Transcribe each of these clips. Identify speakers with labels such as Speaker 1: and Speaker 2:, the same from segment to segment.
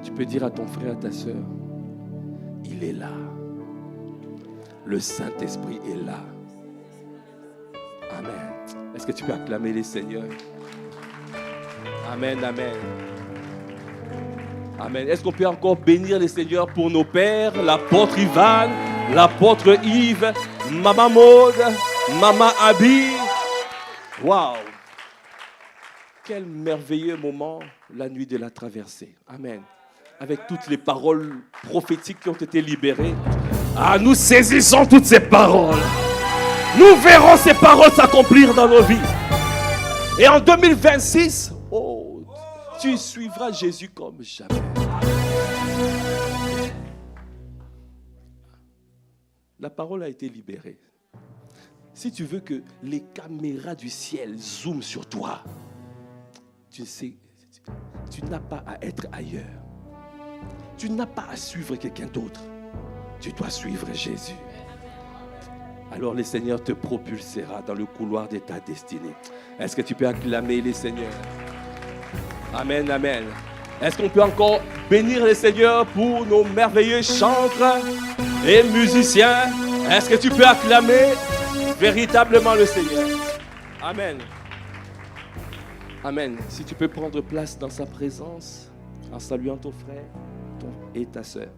Speaker 1: Tu peux dire à ton frère, à ta soeur, il est là. Le Saint-Esprit est là. Amen. Est-ce que tu peux acclamer les Seigneurs? Amen, amen. Amen. Est-ce qu'on peut encore bénir les Seigneurs pour nos pères, l'apôtre Ivan, l'apôtre Yves, Maman Maud, Maman Abby? Waouh! Quel merveilleux moment, la nuit de la traversée. Amen. Avec toutes les paroles prophétiques qui ont été libérées. Ah, nous saisissons toutes ces paroles. Nous verrons ces paroles s'accomplir dans nos vies. Et en 2026, oh, tu suivras Jésus comme jamais. La parole a été libérée. Si tu veux que les caméras du ciel zooment sur toi, tu sais, tu n'as pas à être ailleurs. Tu n'as pas à suivre quelqu'un d'autre. Tu dois suivre Jésus. Alors le Seigneur te propulsera dans le couloir de ta destinée. Est-ce que tu peux acclamer les Seigneurs? Amen, amen. Est-ce qu'on peut encore bénir les Seigneurs pour nos merveilleux chantres et musiciens? Est-ce que tu peux acclamer véritablement le Seigneur? Amen. Amen. Si tu peux prendre place dans sa présence en saluant ton frère et ta sœur.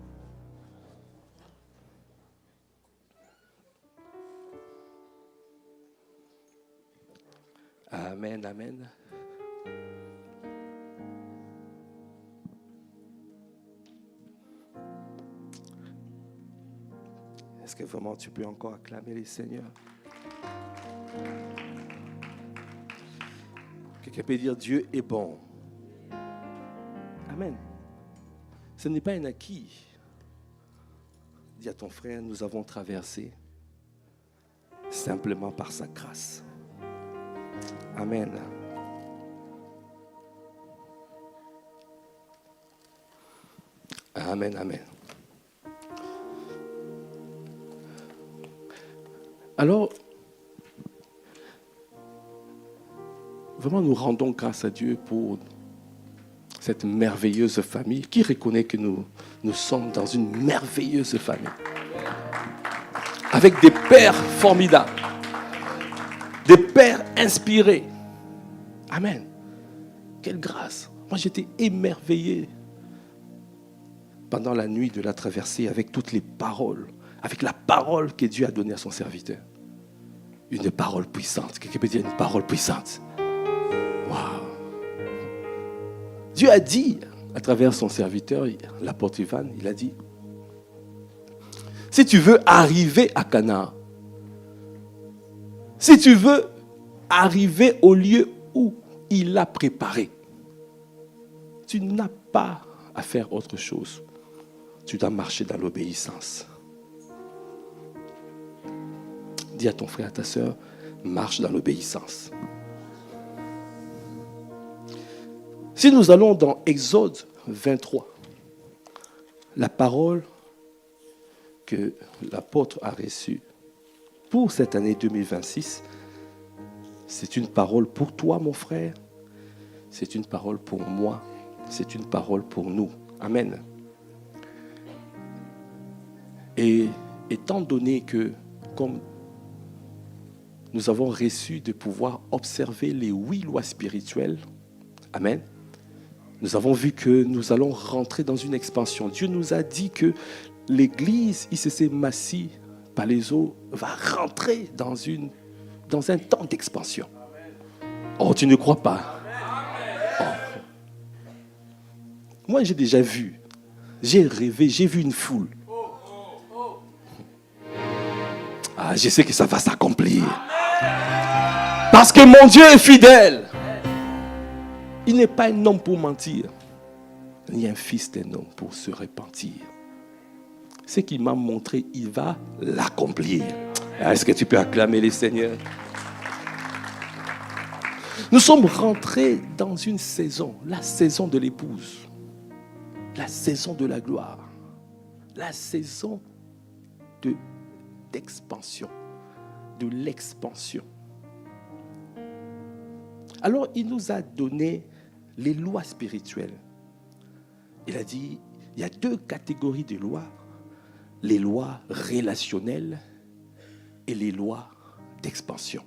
Speaker 1: Amen, amen. Est-ce que vraiment tu peux encore acclamer les Seigneurs? Quelqu'un peut dire Dieu est bon. Amen. Ce n'est pas un acquis. Dis à ton frère, nous avons traversé simplement par sa grâce. Amen. Amen, amen. Alors, vraiment nous rendons grâce à Dieu pour cette merveilleuse famille. Qui reconnaît que nous sommes dans une merveilleuse famille? Avec des pères formidables. Des pères inspirés. Amen. Quelle grâce. Moi, j'étais émerveillé pendant la nuit de la traversée avec toutes les paroles, avec la parole que Dieu a donnée à son serviteur. Une parole puissante. Quelqu'un peut dire une parole puissante. Waouh. Dieu a dit, à travers son serviteur, l'apôtre Ivan, il a dit, si tu veux arriver à Canaan, si tu veux arriver au lieu où il a préparé, tu n'as pas à faire autre chose. Tu dois marcher dans l'obéissance. Dis à ton frère, à ta soeur, marche dans l'obéissance. Si nous allons dans Exode 23, la parole que l'apôtre a reçue pour cette année 2026, c'est une parole pour toi, mon frère. C'est une parole pour moi. C'est une parole pour nous. Amen. Et étant donné que, comme nous avons reçu de pouvoir observer les 8 lois spirituelles, amen, nous avons vu que nous allons rentrer dans une expansion. Dieu nous a dit que l'église ICC Massy Palaiseau va rentrer dans un temps d'expansion. Oh, tu ne crois pas? Oh. Moi, j'ai déjà vu, j'ai rêvé, j'ai vu une foule. Ah, je sais que ça va s'accomplir. Parce que mon Dieu est fidèle. Il n'est pas un homme pour mentir, ni un fils d'un homme pour se repentir. Ce qu'il m'a montré, il va l'accomplir. Est-ce que tu peux acclamer les Seigneurs? Nous sommes rentrés dans une saison, la saison de l'épouse, la saison de la gloire, la saison d'expansion, de l'expansion. Alors, il nous a donné les lois spirituelles. Il a dit, il y a 2 catégories de lois. Les lois relationnelles et les lois d'expansion.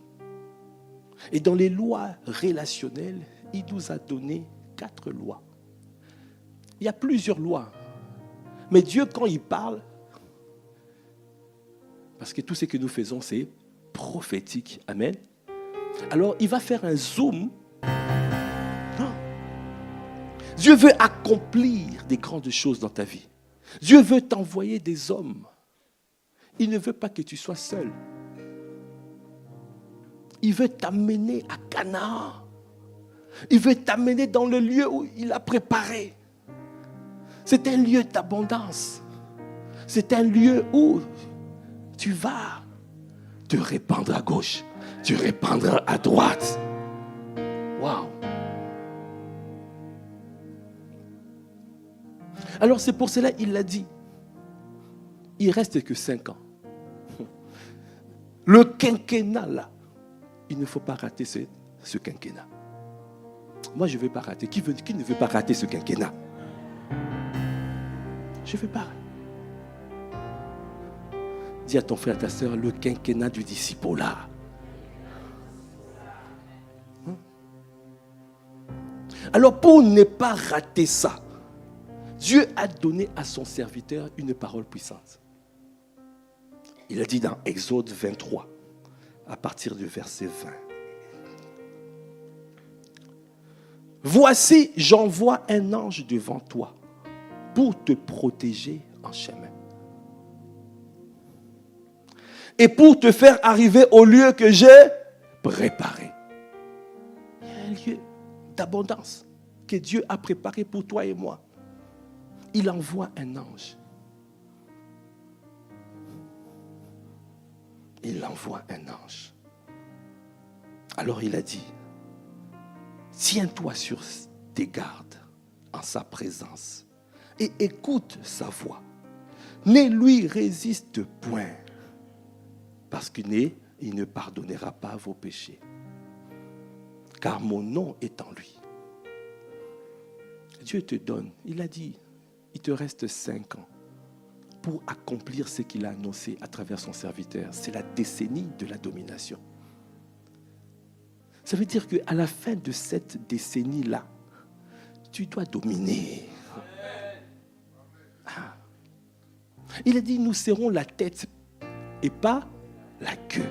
Speaker 1: Et dans les lois relationnelles, il nous a donné 4 lois. Il y a plusieurs lois. Mais Dieu, quand il parle, parce que tout ce que nous faisons, c'est prophétique. Amen. Alors, il va faire un zoom. Non. Dieu veut accomplir des grandes choses dans ta vie. Dieu veut t'envoyer des hommes. Il ne veut pas que tu sois seul. Il veut t'amener à Canaan. Il veut t'amener dans le lieu où il a préparé. C'est un lieu d'abondance. C'est un lieu où tu vas te répandre à gauche, te répandre à droite. Waouh! Alors c'est pour cela qu'il l'a dit. Il ne reste que 5 ans. Le quinquennat là, il ne faut pas rater ce quinquennat. Moi je ne veux pas rater. Qui ne veut pas rater ce quinquennat? Je ne veux pas. Dis à ton frère, à ta soeur, le quinquennat du disciple là. Alors pour ne pas rater ça, Dieu a donné à son serviteur une parole puissante. Il a dit dans Exode 23, à partir du verset 20. Voici, j'envoie un ange devant toi pour te protéger en chemin. Et pour te faire arriver au lieu que j'ai préparé. Il y a un lieu d'abondance que Dieu a préparé pour toi et moi. Il envoie un ange. Il envoie un ange. Alors il a dit, tiens-toi sur tes gardes en sa présence et écoute sa voix. Ne lui résiste point, parce qu'il ne pardonnera pas vos péchés. Car mon nom est en lui. Dieu te donne, il a dit, il te reste 5 ans pour accomplir ce qu'il a annoncé à travers son serviteur. C'est la décennie de la domination. Ça veut dire qu'à la fin de cette décennie-là, tu dois dominer. Ah. Il a dit, nous serons la tête et pas la queue.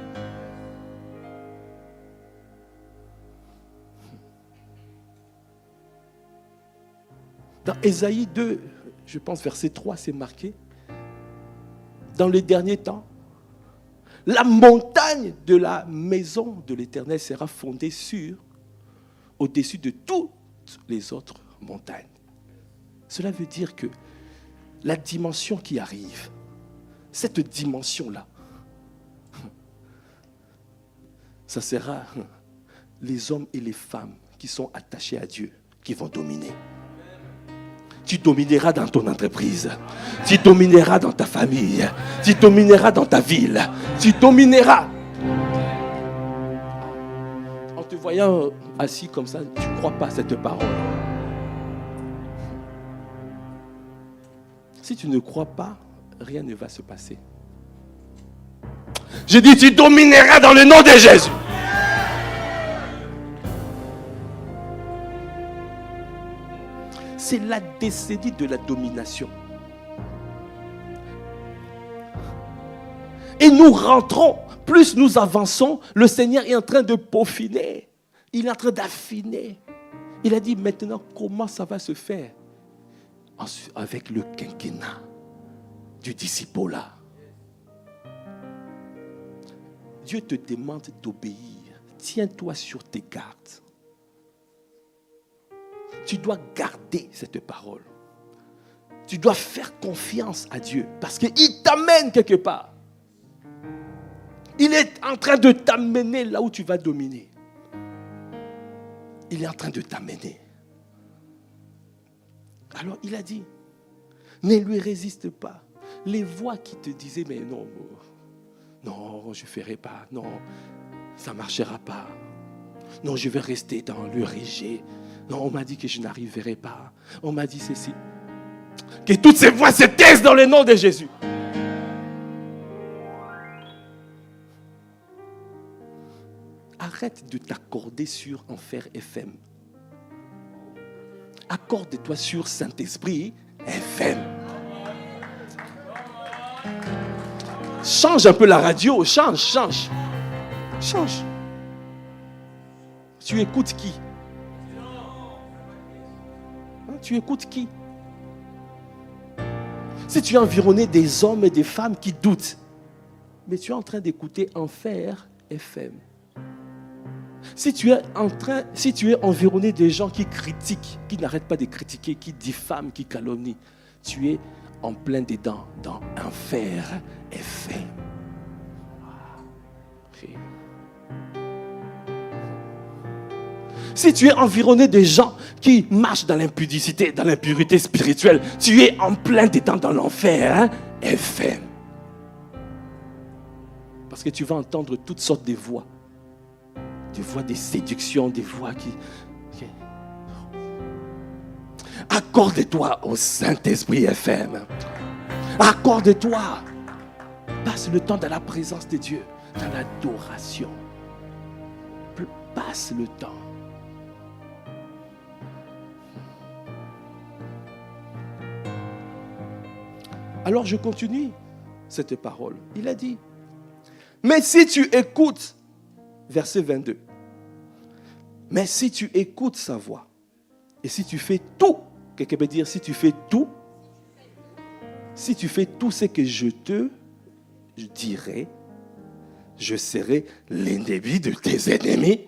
Speaker 1: Dans Ésaïe 2, je pense verset 3, c'est marqué. Dans les derniers temps, la montagne de la maison de l'Éternel sera fondée au-dessus de toutes les autres montagnes. Cela veut dire que la dimension qui arrive, cette dimension-là, ça sera les hommes et les femmes qui sont attachés à Dieu qui vont dominer. Tu domineras dans ton entreprise. Tu domineras dans ta famille. Tu domineras dans ta ville. Tu domineras. En te voyant assis comme ça, tu ne crois pas à cette parole. Si tu ne crois pas, rien ne va se passer. Je dis, tu domineras dans le nom de Jésus. C'est la décennie de la domination. Et nous rentrons, plus nous avançons, le Seigneur est en train de peaufiner. Il est en train d'affiner. Il a dit maintenant comment ça va se faire avec le quinquennat du disciple là. Dieu te demande d'obéir. Tiens-toi sur tes gardes. Tu dois garder cette parole. Tu dois faire confiance à Dieu parce qu'il t'amène quelque part. Il est en train de t'amener là où tu vas dominer. Il est en train de t'amener. Alors il a dit, ne lui résiste pas. Les voix qui te disaient, mais non, non, je ne ferai pas, non, ça ne marchera pas. Non, je vais rester dans le rejet. Non, on m'a dit que je n'arriverai pas. On m'a dit ceci. Que toutes ces voix se taisent dans le nom de Jésus. Arrête de t'accorder sur Enfer FM. Accorde-toi sur Saint-Esprit FM. Change un peu la radio, change. Tu écoutes qui? Tu écoutes qui? Si tu es environné des hommes et des femmes qui doutent, mais tu es en train d'écouter Enfer FM. Si tu es environné des gens qui critiquent, qui n'arrêtent pas de critiquer, qui diffament, qui calomnient, tu es en plein dedans dans Enfer FM. Si tu es environné des gens qui marchent dans l'impudicité, dans l'impureté spirituelle, tu es en plein dedans dans l'enfer FM. Parce que tu vas entendre toutes sortes de voix. Des voix de séduction, des voix qui... Accorde-toi au Saint-Esprit FM. Accorde-toi. Passe le temps dans la présence de Dieu, dans l'adoration. Passe le temps. Alors je continue cette parole. Il a dit, mais si tu écoutes, verset 22, mais si tu écoutes sa voix, et si tu fais tout, quelqu'un peut dire, si tu fais tout ce que je dirai, je serai l'ennemi de tes ennemis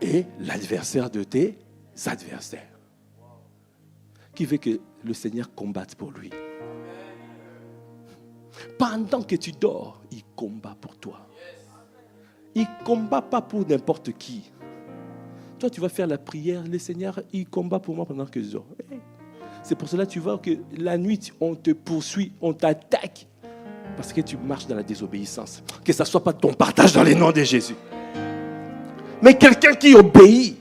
Speaker 1: et l'adversaire de tes adversaires. Qui veut que le Seigneur combatte pour lui. Pendant que tu dors, il combat pour toi. Il ne combat pas pour n'importe qui. Toi, tu vas faire la prière, le Seigneur, il combat pour moi pendant que je dors. C'est pour cela que tu vois que la nuit, on te poursuit, on t'attaque. Parce que tu marches dans la désobéissance. Que ça ne soit pas ton partage dans les noms de Jésus. Mais quelqu'un qui obéit,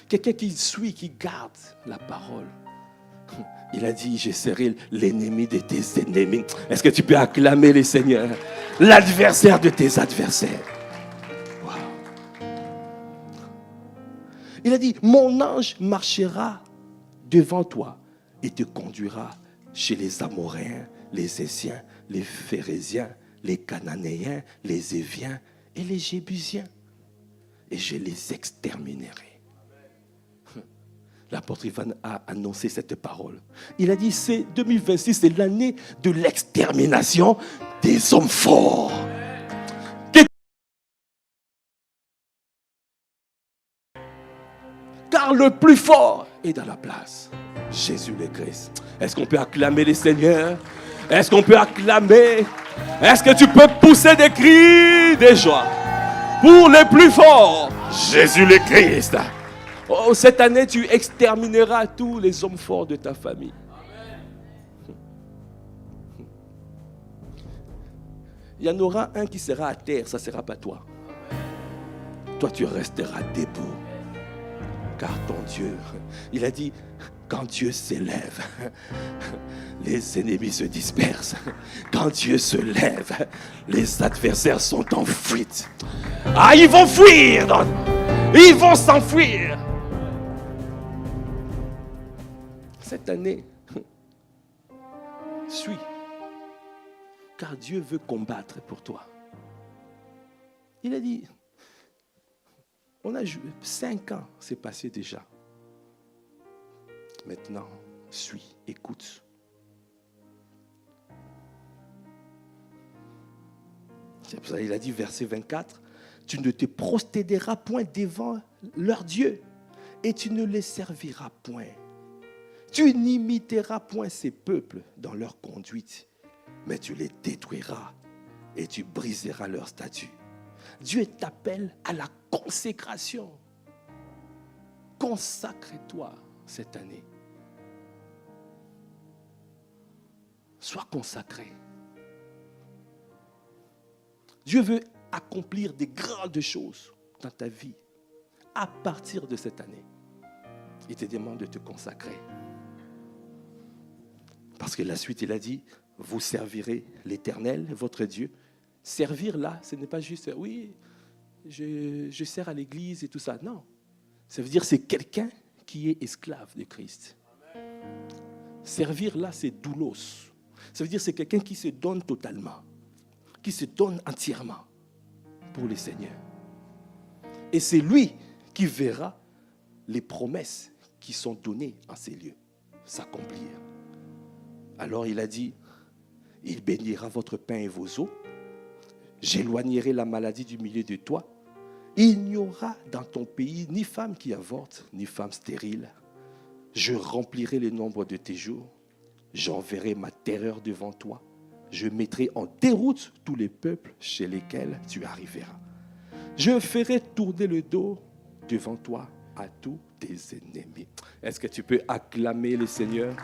Speaker 1: quelqu'un qui suit, qui garde la parole. Il a dit, je serai l'ennemi de tes ennemis. Est-ce que tu peux acclamer le Seigneur? L'adversaire de tes adversaires. Wow. Il a dit, mon ange marchera devant toi et te conduira chez les Amoréens, les Essiens, les Phérésiens, les Cananéens, les Éviens et les Jébusiens. Et je les exterminerai. L'apôtre Ivan a annoncé cette parole. Il a dit, c'est 2026, c'est l'année de l'extermination des hommes forts. Car le plus fort est dans la place. Jésus le Christ. Est-ce qu'on peut acclamer les seigneurs? Est-ce qu'on peut acclamer? Est-ce que tu peux pousser des cris de joie pour les plus forts? Jésus le Christ. Oh, cette année, tu extermineras tous les hommes forts de ta famille. Il y en aura un qui sera à terre, ça ne sera pas toi. Toi, tu resteras debout. Car ton Dieu, il a dit, quand Dieu s'élève, les ennemis se dispersent. Quand Dieu se lève, les adversaires sont en fuite. Ah, ils vont fuir. Ils vont s'enfuir. Cette année, suis. Car Dieu veut combattre pour toi. Il a dit, on a joué 5 ans, c'est passé déjà. Maintenant, suis, écoute. C'est pour ça qu'il a dit, verset 24, tu ne te prosterneras point devant leur Dieu et tu ne les serviras point. Tu n'imiteras point ces peuples dans leur conduite, mais tu les détruiras et tu briseras leurs statuts. Dieu t'appelle à la consécration. Consacre-toi cette année. Sois consacré. Dieu veut accomplir des grandes choses dans ta vie à partir de cette année. Il te demande de te consacrer. Parce que la suite, il a dit, vous servirez l'Éternel, votre Dieu. Servir là, ce n'est pas juste, oui, je sers à l'église et tout ça. Non, ça veut dire c'est quelqu'un qui est esclave de Christ. Servir là, c'est doulos. Ça veut dire c'est quelqu'un qui se donne totalement, qui se donne entièrement pour le Seigneur. Et c'est lui qui verra les promesses qui sont données en ces lieux s'accomplir. Alors il a dit, il bénira votre pain et vos eaux, j'éloignerai la maladie du milieu de toi, il n'y aura dans ton pays ni femme qui avorte, ni femme stérile. Je remplirai le nombre de tes jours, j'enverrai ma terreur devant toi, je mettrai en déroute tous les peuples chez lesquels tu arriveras. Je ferai tourner le dos devant toi à tous tes ennemis. Est-ce que tu peux acclamer le Seigneur?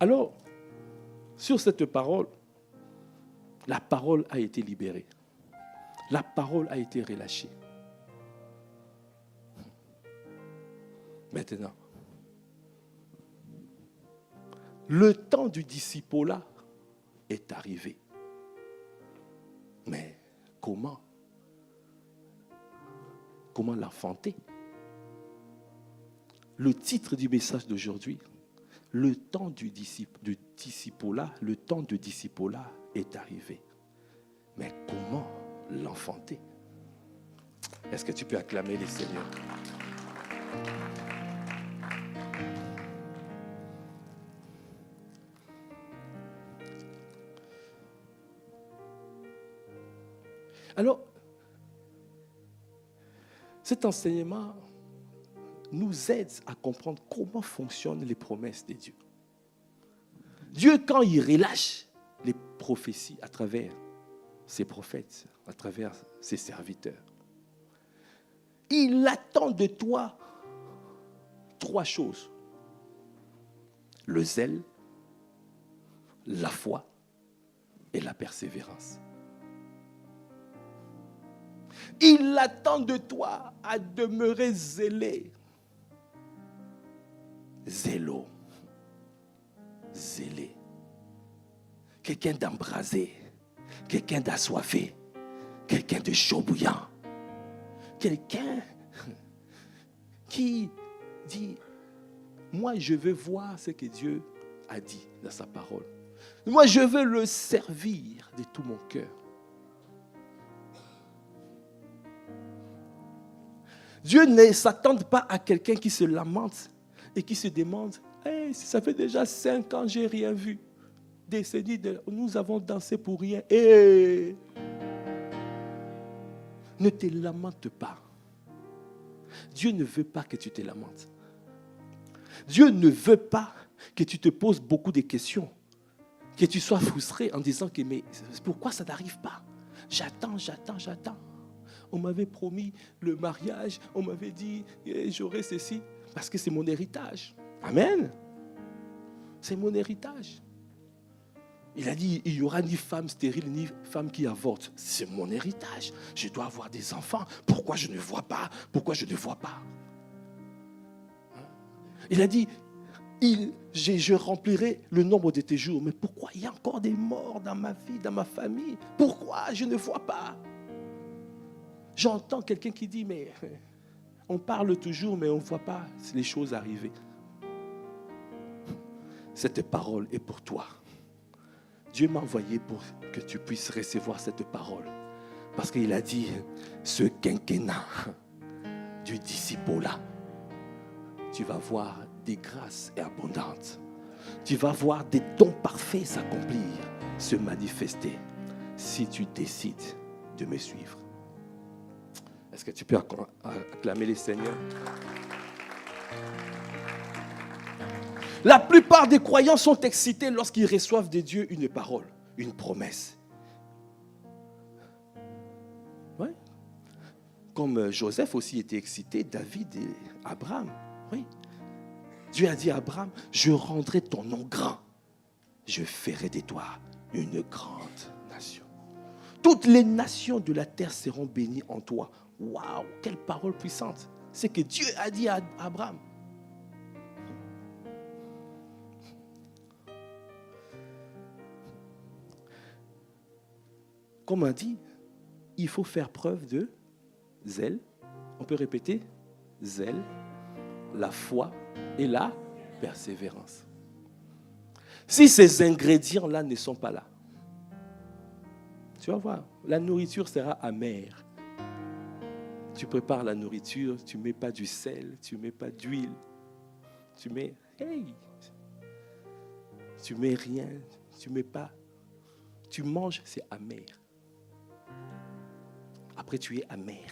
Speaker 1: Alors, sur cette parole, la parole a été libérée. La parole a été relâchée. Maintenant, le temps du discipolat est arrivé. Mais comment? Comment l'enfanter? Le titre du message d'aujourd'hui, le temps du discipolat, le temps de discipolat est arrivé. Mais comment l'enfanter? Est-ce que tu peux acclamer les Seigneurs? Alors, cet enseignement nous aide à comprendre comment fonctionnent les promesses de Dieu. Dieu, quand il relâche les prophéties à travers ses prophètes, à travers ses serviteurs, il attend de toi 3 choses. Le zèle, la foi et la persévérance. Il attend de toi à demeurer zélé. Zélo. Zélé. Quelqu'un d'embrasé. Quelqu'un d'assoiffé. Quelqu'un de chaud bouillant. Quelqu'un qui dit, moi je veux voir ce que Dieu a dit dans sa parole. Moi je veux le servir de tout mon cœur. Dieu ne s'attend pas à quelqu'un qui se lamente et qui se demande, hey, ça fait déjà 5 ans, je n'ai rien vu. Décennies, nous avons dansé pour rien. Hey! Ne te lamente pas. Dieu ne veut pas que tu te lamentes. Dieu ne veut pas que tu te poses beaucoup de questions, que tu sois frustré en disant que mais pourquoi ça n'arrive pas? J'attends. On m'avait promis le mariage, on m'avait dit j'aurai ceci, parce que c'est mon héritage. Amen. C'est mon héritage. Il a dit, il n'y aura ni femme stérile, ni femme qui avorte. C'est mon héritage. Je dois avoir des enfants. Pourquoi je ne vois pas? Il a dit, je remplirai le nombre de tes jours. Mais pourquoi il y a encore des morts dans ma vie, dans ma famille? Pourquoi je ne vois pas? J'entends quelqu'un qui dit, mais on parle toujours, mais on ne voit pas les choses arriver. Cette parole est pour toi. Dieu m'a envoyé pour que tu puisses recevoir cette parole. Parce qu'il a dit, ce quinquennat du discipolat, tu vas voir des grâces abondantes. Tu vas voir des dons parfaits s'accomplir, se manifester, si tu décides de me suivre. Est-ce que tu peux acclamer les Seigneurs? La plupart des croyants sont excités lorsqu'ils reçoivent de Dieu une parole, une promesse. Oui. Comme Joseph aussi était excité, David et Abraham. Oui. Dieu a dit à Abraham, je rendrai ton nom grand. Je ferai de toi une grande nation. Toutes les nations de la terre seront bénies en toi. Waouh, quelle parole puissante. C'est que Dieu a dit à Abraham. Comme on dit, il faut faire preuve de zèle. On peut répéter, zèle, la foi et la persévérance. Si ces ingrédients-là ne sont pas là, tu vas voir, la nourriture sera amère. Tu prépares la nourriture, tu ne mets pas du sel, tu ne mets pas d'huile, tu mets rien, tu mets pas, tu manges, c'est amer. Après, tu es amer.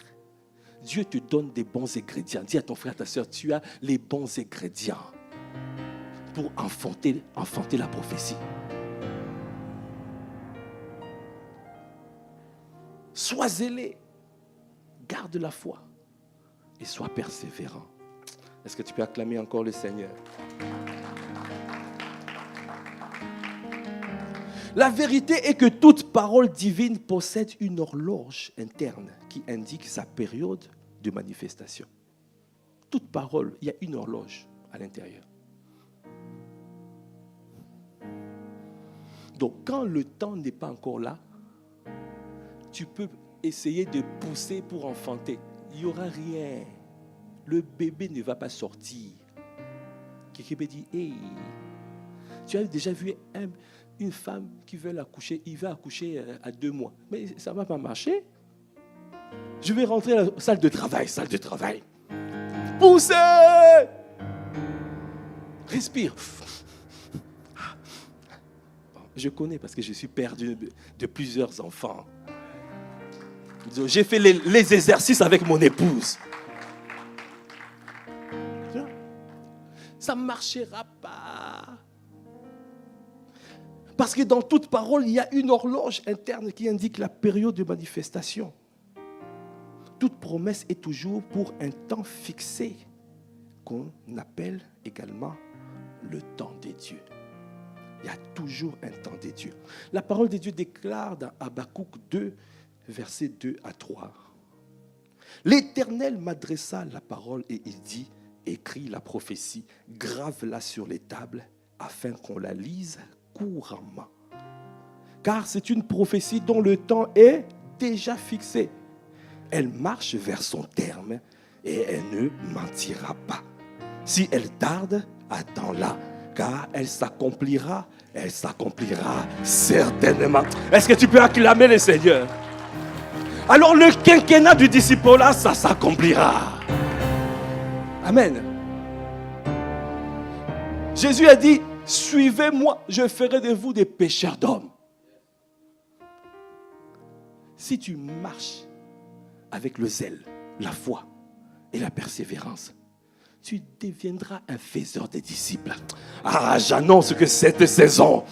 Speaker 1: Dieu te donne des bons ingrédients. Dis à ton frère, ta soeur, tu as les bons ingrédients pour enfanter la prophétie. Sois zélé, garde la foi et sois persévérant. Est-ce que tu peux acclamer encore le Seigneur? La vérité est que toute parole divine possède une horloge interne qui indique sa période de manifestation. Toute parole, il y a une horloge à l'intérieur. Donc, quand le temps n'est pas encore là, tu peux essayer de pousser pour enfanter. Il n'y aura rien. Le bébé ne va pas sortir. Quelqu'un me dit, hey, tu as déjà vu une femme qui veut accoucher, il va accoucher à 2 mois. Mais ça ne va pas marcher. Je vais rentrer à la salle de travail. Poussez! Respire. Je connais parce que je suis père de plusieurs enfants. J'ai fait les exercices avec mon épouse. Ça ne marchera pas. Parce que dans toute parole, il y a une horloge interne qui indique la période de manifestation. Toute promesse est toujours pour un temps fixé, qu'on appelle également le temps des dieux. Il y a toujours un temps des dieux. La parole de Dieu déclare dans Habakkuk 2, versets 2 à 3. L'Éternel m'adressa la parole et il dit, écris la prophétie, grave-la sur les tables, afin qu'on la lise couramment. Car c'est une prophétie dont le temps est déjà fixé. Elle marche vers son terme et elle ne mentira pas. Si elle tarde, attends-la, car elle s'accomplira certainement. Est-ce que tu peux acclamer le Seigneur? Alors le quinquennat du disciple-là, ça s'accomplira. Amen. Jésus a dit, suivez-moi, je ferai de vous des pêcheurs d'hommes. Si tu marches avec le zèle, la foi et la persévérance, tu deviendras un faiseur des disciples. Ah, j'annonce que cette saison,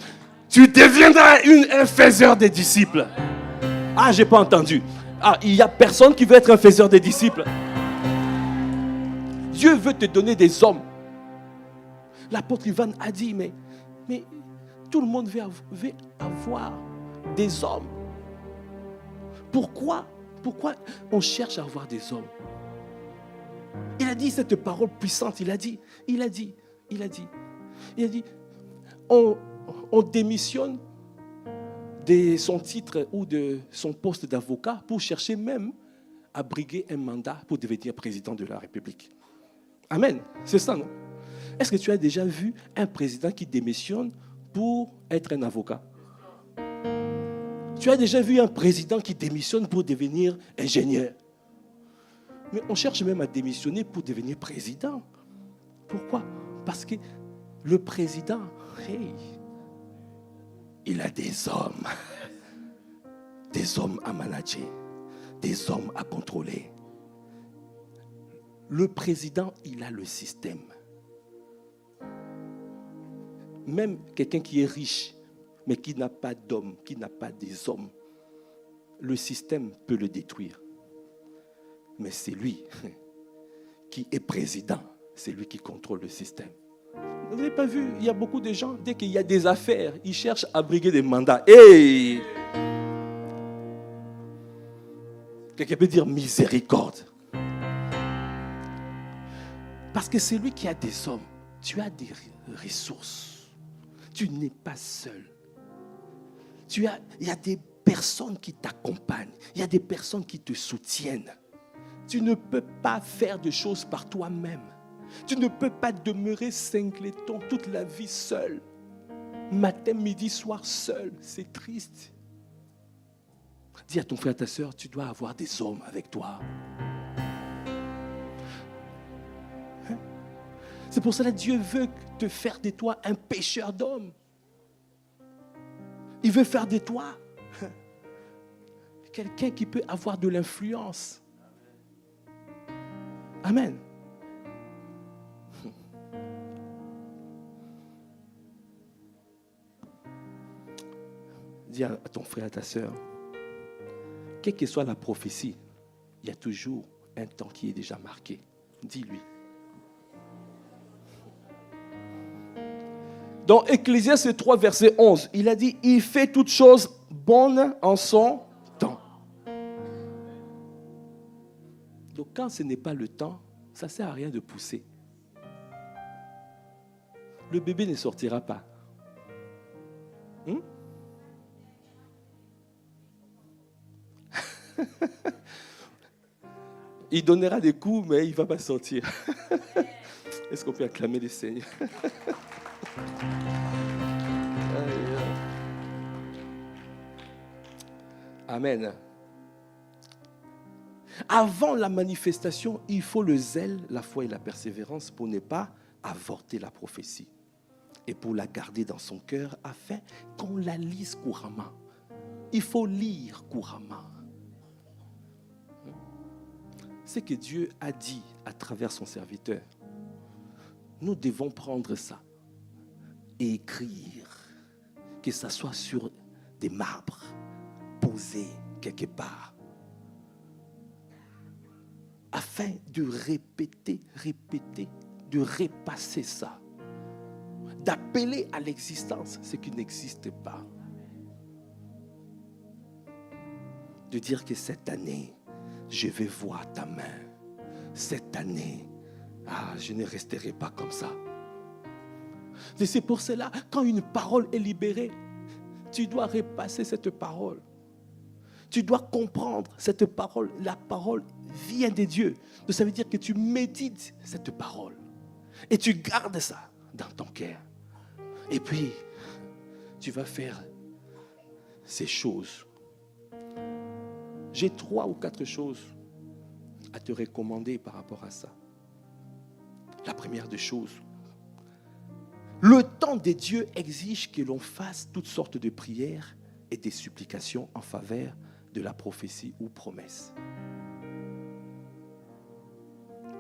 Speaker 1: tu deviendras un faiseur des disciples. Ah, j'ai pas entendu. Ah, il n'y a personne qui veut être un faiseur des disciples. Dieu veut te donner des hommes. L'apôtre Ivan a dit, mais tout le monde veut avoir des hommes. Pourquoi on cherche à avoir des hommes? Il a dit cette parole puissante, il a dit, on démissionne de son titre ou de son poste d'avocat pour chercher même à briguer un mandat pour devenir président de la République. Amen, c'est ça, non? Est-ce que tu as déjà vu un président qui démissionne pour être un avocat? Tu as déjà vu un président qui démissionne pour devenir ingénieur? Mais on cherche même à démissionner pour devenir président. Pourquoi? Parce que le président, il a des hommes à manager, des hommes à contrôler. Le président, il a le système. Même quelqu'un qui est riche, mais qui n'a pas d'hommes, qui n'a pas des hommes, le système peut le détruire. Mais c'est lui qui est président, c'est lui qui contrôle le système. Vous n'avez pas vu, il y a beaucoup de gens, dès qu'il y a des affaires, ils cherchent à briguer des mandats. Hey! Quelqu'un peut dire miséricorde. Parce que c'est lui qui a des hommes. Tu as des ressources. Tu n'es pas seul. Il y a des personnes qui t'accompagnent. Il y a des personnes qui te soutiennent. Tu ne peux pas faire des choses par toi-même. Tu ne peux pas demeurer singleton toute la vie seul. Matin, midi, soir seul. C'est triste. Dis à ton frère, à ta soeur, tu dois avoir des hommes avec toi. Hein? C'est pour cela que Dieu veut te faire de toi un pêcheur d'hommes. Il veut faire de toi quelqu'un qui peut avoir de l'influence. Amen. Dis à ton frère, à ta soeur, quelle que soit la prophétie, il y a toujours un temps qui est déjà marqué. Dis-lui. Dans Ecclésiaste 3, verset 11, il a dit, il fait toutes choses bonnes en son temps. Donc quand ce n'est pas le temps, ça ne sert à rien de pousser. Le bébé ne sortira pas. Il donnera des coups, mais il ne va pas sortir. Est-ce qu'on peut acclamer le Seigneur? Amen. Avant la manifestation, il faut le zèle, la foi et la persévérance pour ne pas avorter la prophétie et pour la garder dans son cœur afin qu'on la lise couramment. Il faut lire couramment. C'est que Dieu a dit à travers son serviteur. Nous devons prendre ça et écrire, que ça soit sur des marbres, posés quelque part, afin de répéter, de repasser ça, d'appeler à l'existence ce qui n'existe pas, de dire que cette année, je vais voir ta main. Cette année, je ne resterai pas comme ça. Et c'est pour cela, quand une parole est libérée, tu dois repasser cette parole. Tu dois comprendre cette parole. La parole vient de Dieu. Donc ça veut dire que tu médites cette parole. Et tu gardes ça dans ton cœur. Et puis, tu vas faire ces choses. J'ai 3 ou 4 choses à te recommander par rapport à ça. La première des choses, le temps de Dieu exige que l'on fasse toutes sortes de prières et des supplications en faveur de la prophétie ou promesse.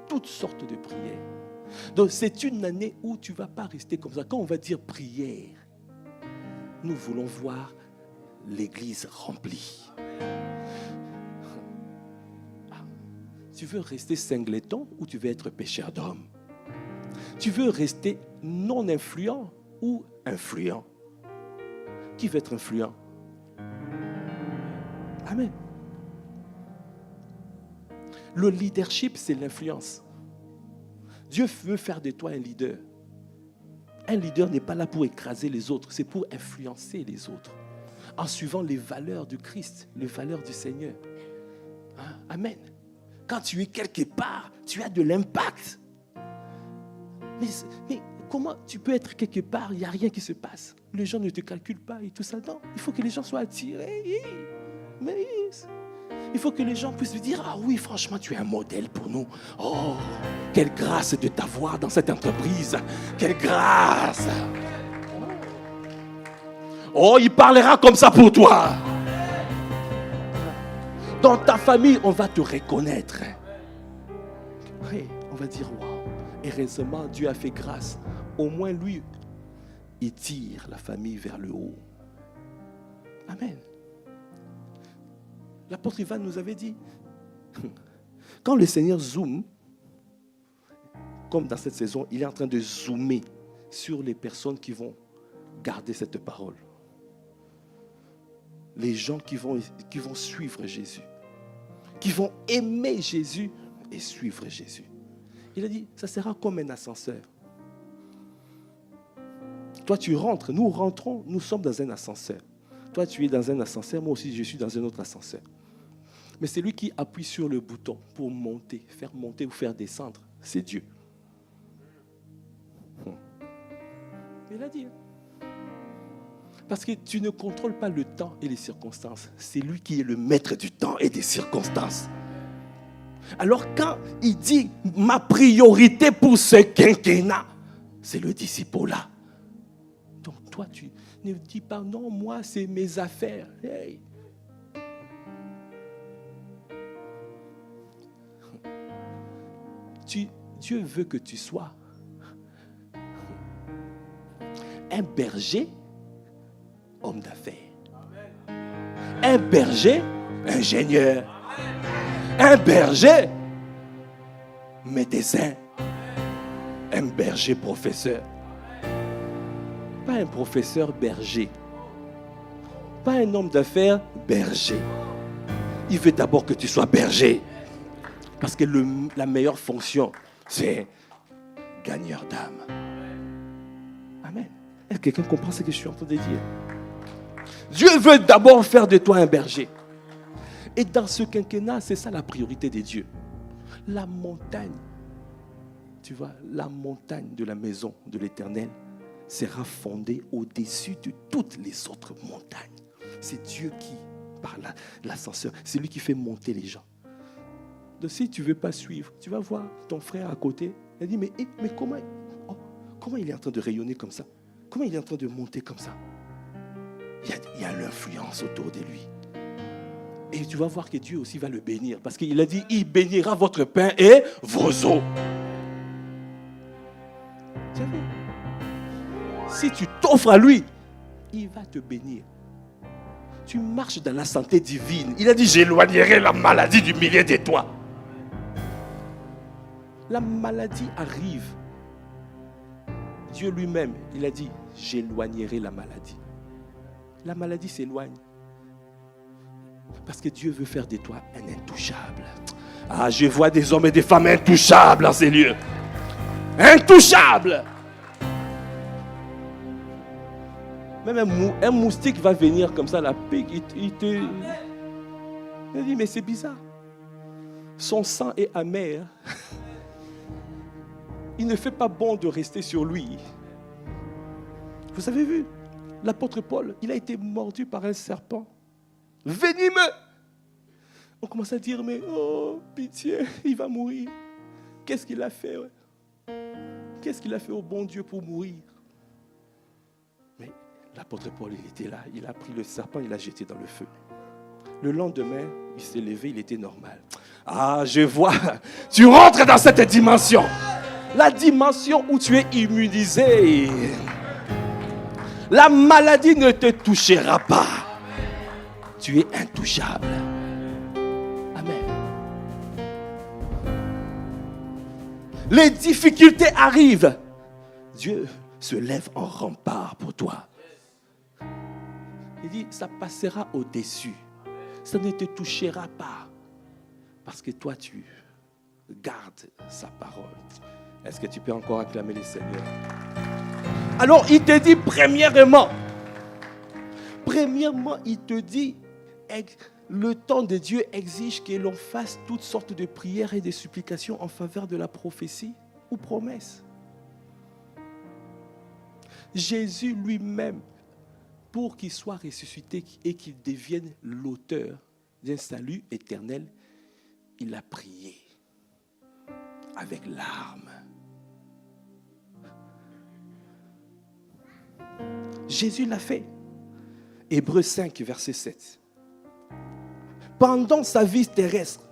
Speaker 1: Toutes sortes de prières. Donc c'est une année où tu ne vas pas rester comme ça. Quand on va dire prière, nous voulons voir l'église remplie. Tu veux rester singleton ou tu veux être pêcheur d'hommes? Tu veux rester non influent ou influent? Qui veut être influent? Amen. Le leadership, c'est l'influence. Dieu veut faire de toi un leader. Un leader n'est pas là pour écraser les autres, c'est pour influencer les autres. En suivant les valeurs du Christ, les valeurs du Seigneur. Amen. Quand tu es quelque part, tu as de l'impact. Mais comment tu peux être quelque part, il n'y a rien qui se passe. Les gens ne te calculent pas et tout ça. Non, il faut que les gens soient attirés. Mais il faut que les gens puissent dire, ah oui, franchement, tu es un modèle pour nous. Oh, quelle grâce de t'avoir dans cette entreprise. Quelle grâce. Oh, il parlera comme ça pour toi. Dans ta famille, on va te reconnaître. Oui, on va dire, waouh, heureusement, Dieu a fait grâce. Au moins, lui, il tire la famille vers le haut. Amen. L'apôtre Ivan nous avait dit, quand le Seigneur zoome, comme dans cette saison, il est en train de zoomer sur les personnes qui vont garder cette parole. Les gens qui vont suivre Jésus. qui vont aimer Jésus et suivre Jésus. Il a dit, ça sera comme un ascenseur. Toi, tu rentres, nous rentrons, nous sommes dans un ascenseur. Toi, tu es dans un ascenseur, moi aussi, je suis dans un autre ascenseur. Mais c'est lui qui appuie sur le bouton pour monter ou faire descendre. C'est Dieu. Il a dit. Parce que tu ne contrôles pas le temps et les circonstances. C'est lui qui est le maître du temps et des circonstances. Alors quand il dit ma priorité pour ce quinquennat, c'est le disciple-là. Donc toi, tu ne dis pas non, moi c'est mes affaires. Hey. Dieu veut que tu sois un berger, homme d'affaires. Un berger, ingénieur. Un berger, médecin. Un berger, professeur. Pas un professeur berger. Pas un homme d'affaires berger. Il veut d'abord que tu sois berger. Parce que la meilleure fonction, c'est gagneur d'âme. Amen. Est-ce que quelqu'un comprend ce que je suis en train de dire? Dieu veut d'abord faire de toi un berger. Et dans ce quinquennat, c'est ça la priorité de Dieu. La montagne, tu vois, la montagne de la maison de l'Éternel sera fondée au-dessus de toutes les autres montagnes. C'est Dieu qui, par l'ascenseur, c'est lui qui fait monter les gens. Donc si tu ne veux pas suivre, tu vas voir ton frère à côté. Il dit, mais comment il est en train de rayonner comme ça? Comment il est en train de monter comme ça? Il y a l'influence autour de lui. Et tu vas voir que Dieu aussi va le bénir. Parce qu'il a dit, il bénira votre pain et vos eaux. Tu as vu? Si tu t'offres à lui, il va te bénir. Tu marches dans la santé divine. Il a dit, j'éloignerai la maladie du milieu de toi. La maladie arrive. Dieu lui-même, il a dit, j'éloignerai la maladie. La maladie s'éloigne. Parce que Dieu veut faire de toi un intouchable. Ah, je vois des hommes et des femmes intouchables dans ces lieux. Intouchables. Même un moustique va venir comme ça, la pique, il dit, mais c'est bizarre. Son sang est amer. Il ne fait pas bon de rester sur lui. Vous avez vu, l'apôtre Paul, il a été mordu par un serpent. Venimeux. On commence à dire, mais oh, pitié, il va mourir. Qu'est-ce qu'il a fait? Ouais? Qu'est-ce qu'il a fait au bon Dieu pour mourir? Mais l'apôtre Paul, il était là, il a pris le serpent, il l'a jeté dans le feu. Le lendemain, il s'est levé, il était normal. Ah, je vois, tu rentres dans cette dimension. La dimension où tu es immunisé. La maladie ne te touchera pas. Tu es intouchable. Amen. Les difficultés arrivent. Dieu se lève en rempart pour toi. Il dit, ça passera au-dessus. Ça ne te touchera pas. Parce que toi, tu gardes sa parole. Est-ce que tu peux encore acclamer le Seigneur? Alors, il te dit, premièrement, il te dit, le temps de Dieu exige que l'on fasse toutes sortes de prières et de supplications en faveur de la prophétie ou promesse. Jésus lui-même, pour qu'il soit ressuscité et qu'il devienne l'auteur d'un salut éternel, il a prié avec larmes. Jésus l'a fait. Hébreux 5, verset 7. Pendant sa vie terrestre,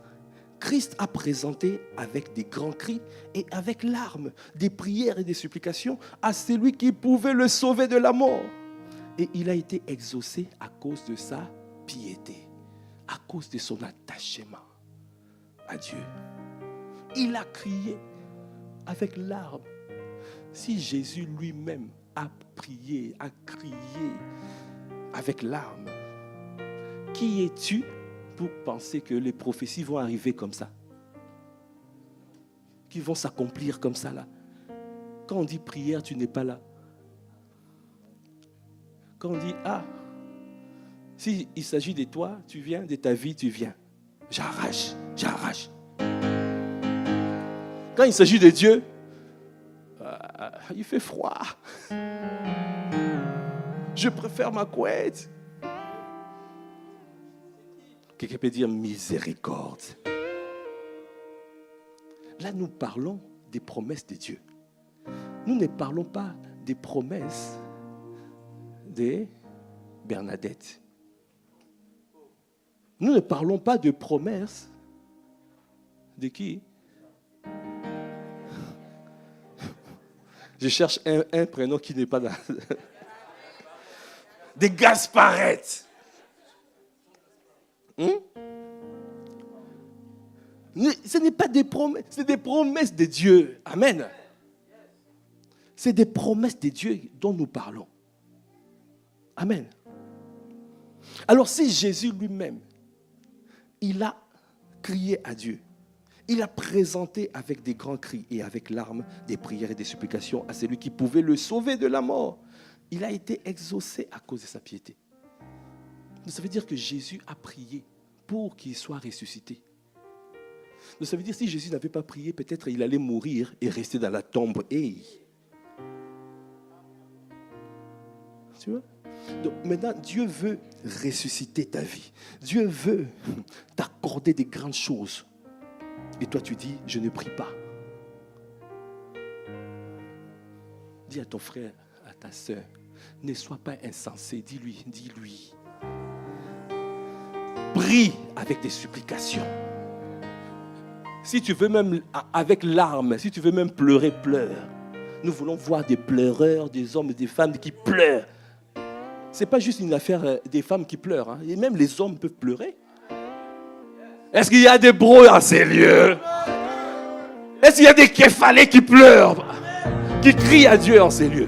Speaker 1: Christ a présenté avec des grands cris et avec larmes, des prières et des supplications à celui qui pouvait le sauver de la mort. Et il a été exaucé à cause de sa piété, à cause de son attachement à Dieu. Il a crié avec larmes. Si Jésus lui-même a prié, a crié avec larmes, qui es-tu pour penser que les prophéties vont arriver comme ça, qui vont s'accomplir comme ça là. Quand on dit prière, tu n'es pas là. Quand on dit, si il s'agit de toi, tu viens, de ta vie, tu viens. J'arrache. Quand il s'agit de Dieu, il fait froid. Je préfère ma couette. Quelqu'un peut dire miséricorde. Là, nous parlons des promesses de Dieu. Nous ne parlons pas des promesses de Bernadette. Nous ne parlons pas de promesses de qui? Je cherche un prénom qui n'est pas dans... Des Gasparettes. Ce n'est pas des promesses, c'est des promesses de Dieu. Amen. C'est des promesses de Dieu dont nous parlons. Amen. Alors si Jésus lui-même, il a crié à Dieu, il a présenté avec des grands cris et avec larmes des prières et des supplications à celui qui pouvait le sauver de la mort, il a été exaucé à cause de sa piété. Ça veut dire que Jésus a prié pour qu'il soit ressuscité. Ça veut dire que si Jésus n'avait pas prié, peut-être il allait mourir et rester dans la tombe. Hey. Tu vois? Donc maintenant, Dieu veut ressusciter ta vie. Dieu veut t'accorder des grandes choses. Et toi, tu dis, je ne prie pas. Dis à ton frère, à ta soeur, ne sois pas insensé. Dis-lui. Prie avec des supplications. Si tu veux même avec larmes, si tu veux même pleurer, pleure. Nous voulons voir des pleureurs, des hommes et des femmes qui pleurent. Ce n'est pas juste une affaire des femmes qui pleurent. Hein. Et même les hommes peuvent pleurer. Est-ce qu'il y a des bros dans ces lieux? Est-ce qu'il y a des képhalés qui pleurent, qui crient à Dieu en ces lieux?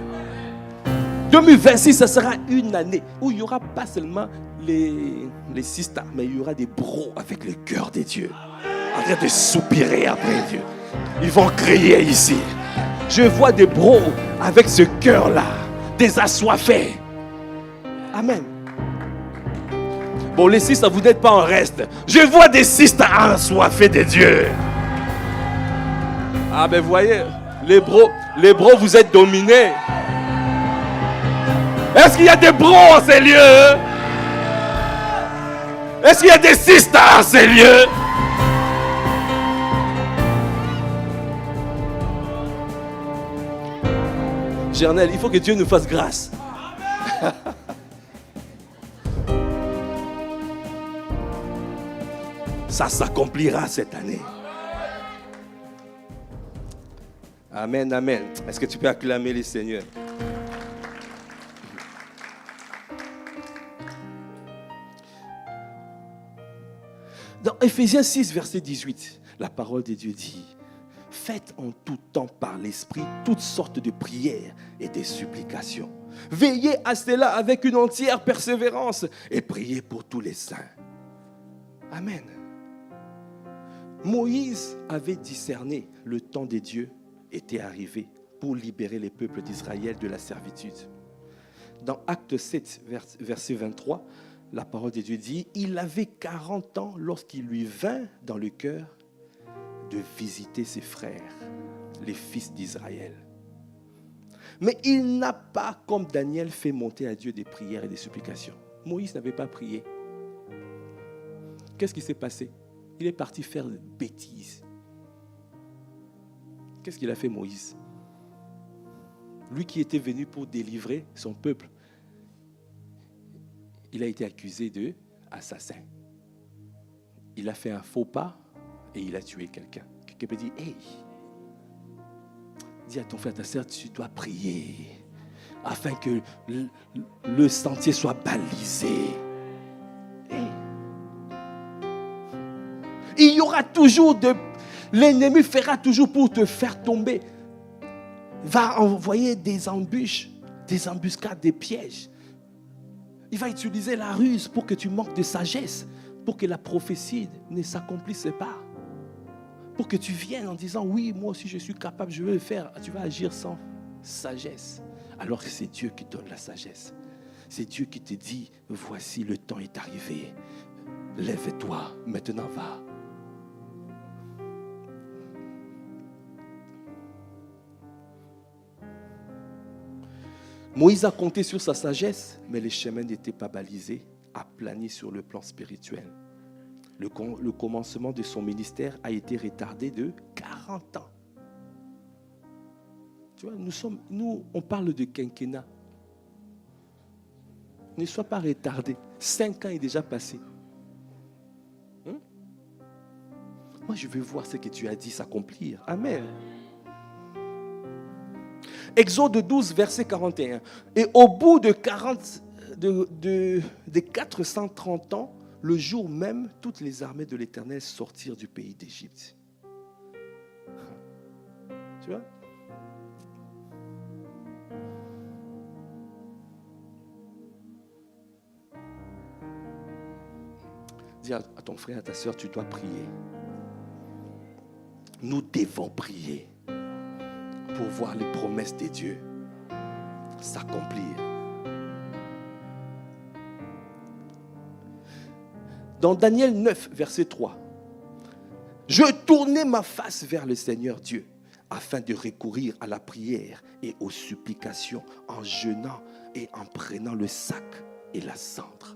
Speaker 1: 2026, ça sera une année où il n'y aura pas seulement les sisters, mais il y aura des bros avec le cœur de Dieu. En train de soupirer après Dieu. Ils vont crier ici. Je vois des bros avec ce cœur-là, des assoiffés. Amen. Bon, les sisters, vous n'êtes pas en reste. Je vois des sisters assoiffés de Dieu. Ah ben voyez, les bros, vous êtes dominés. Est-ce qu'il y a des bros en ces lieux? Est-ce qu'il y a des sisters en ces lieux? Gernel, il faut que Dieu nous fasse grâce. Ça s'accomplira cette année. Amen, amen. Est-ce que tu peux acclamer le Seigneur? Dans Éphésiens 6, verset 18, la parole de Dieu dit: faites en tout temps par l'Esprit toutes sortes de prières et de supplications. Veillez à cela avec une entière persévérance et priez pour tous les saints. Amen. Moïse avait discerné le temps de Dieu était arrivé pour libérer les peuples d'Israël de la servitude. Dans Acte 7, verset 23, la parole de Dieu dit: il avait 40 ans lorsqu'il lui vint dans le cœur de visiter ses frères, les fils d'Israël. Mais il n'a pas, comme Daniel, fait monter à Dieu des prières et des supplications. Moïse n'avait pas prié. Qu'est-ce qui s'est passé? Il est parti faire une bêtise. Qu'est-ce qu'il a fait, Moïse? Lui qui était venu pour délivrer son peuple, il a été accusé d'assassin. Il a fait un faux pas et il a tué quelqu'un. Quelqu'un peut dire: hey, dis à ton frère, ta sœur, tu dois prier afin que le sentier soit balisé. Hey. Il y aura toujours l'ennemi fera toujours pour te faire tomber. Va envoyer des embûches, des embuscades, des pièges. Il va utiliser la ruse pour que tu manques de sagesse, pour que la prophétie ne s'accomplisse pas. Pour que tu viennes en disant, oui, moi aussi je suis capable, je vais le faire. Tu vas agir sans sagesse. Alors que c'est Dieu qui donne la sagesse. C'est Dieu qui te dit, voici le temps est arrivé. Lève-toi, maintenant va. Moïse a compté sur sa sagesse, mais les chemins n'étaient pas balisés, aplanis sur le plan spirituel. Le commencement de son ministère a été retardé de 40 ans. Tu vois, nous, on parle de quinquennat. Ne sois pas retardé. 5 ans est déjà passé. Moi, je veux voir ce que tu as dit s'accomplir. Amen. Exode 12, verset 41. Et au bout de 430 ans, le jour même, toutes les armées de l'Éternel sortirent du pays d'Égypte. Tu vois? Dis à ton frère, à ta soeur, tu dois prier. Nous devons prier pour voir les promesses de Dieu s'accomplir. Dans Daniel 9, verset 3, je tournai ma face vers le Seigneur Dieu afin de recourir à la prière et aux supplications en jeûnant et en prenant le sac et la cendre.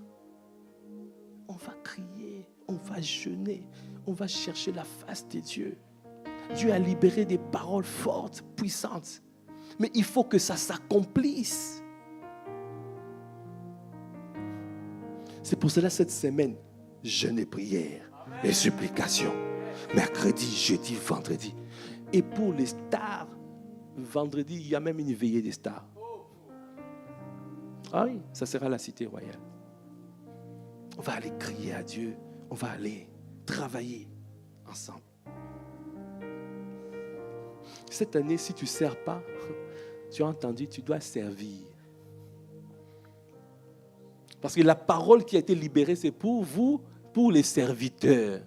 Speaker 1: On va crier, on va jeûner, on va chercher la face de Dieu. Dieu a libéré des paroles fortes, puissantes. Mais il faut que ça s'accomplisse. C'est pour cela cette semaine, jeûne et prière et supplication. Mercredi, jeudi, vendredi. Et pour les stars, vendredi, il y a même une veillée des stars. Ah oui, ça sera la cité royale. On va aller crier à Dieu. On va aller travailler ensemble. Cette année, si tu ne sers pas, tu as entendu, tu dois servir. Parce que la parole qui a été libérée, c'est pour vous, pour les serviteurs.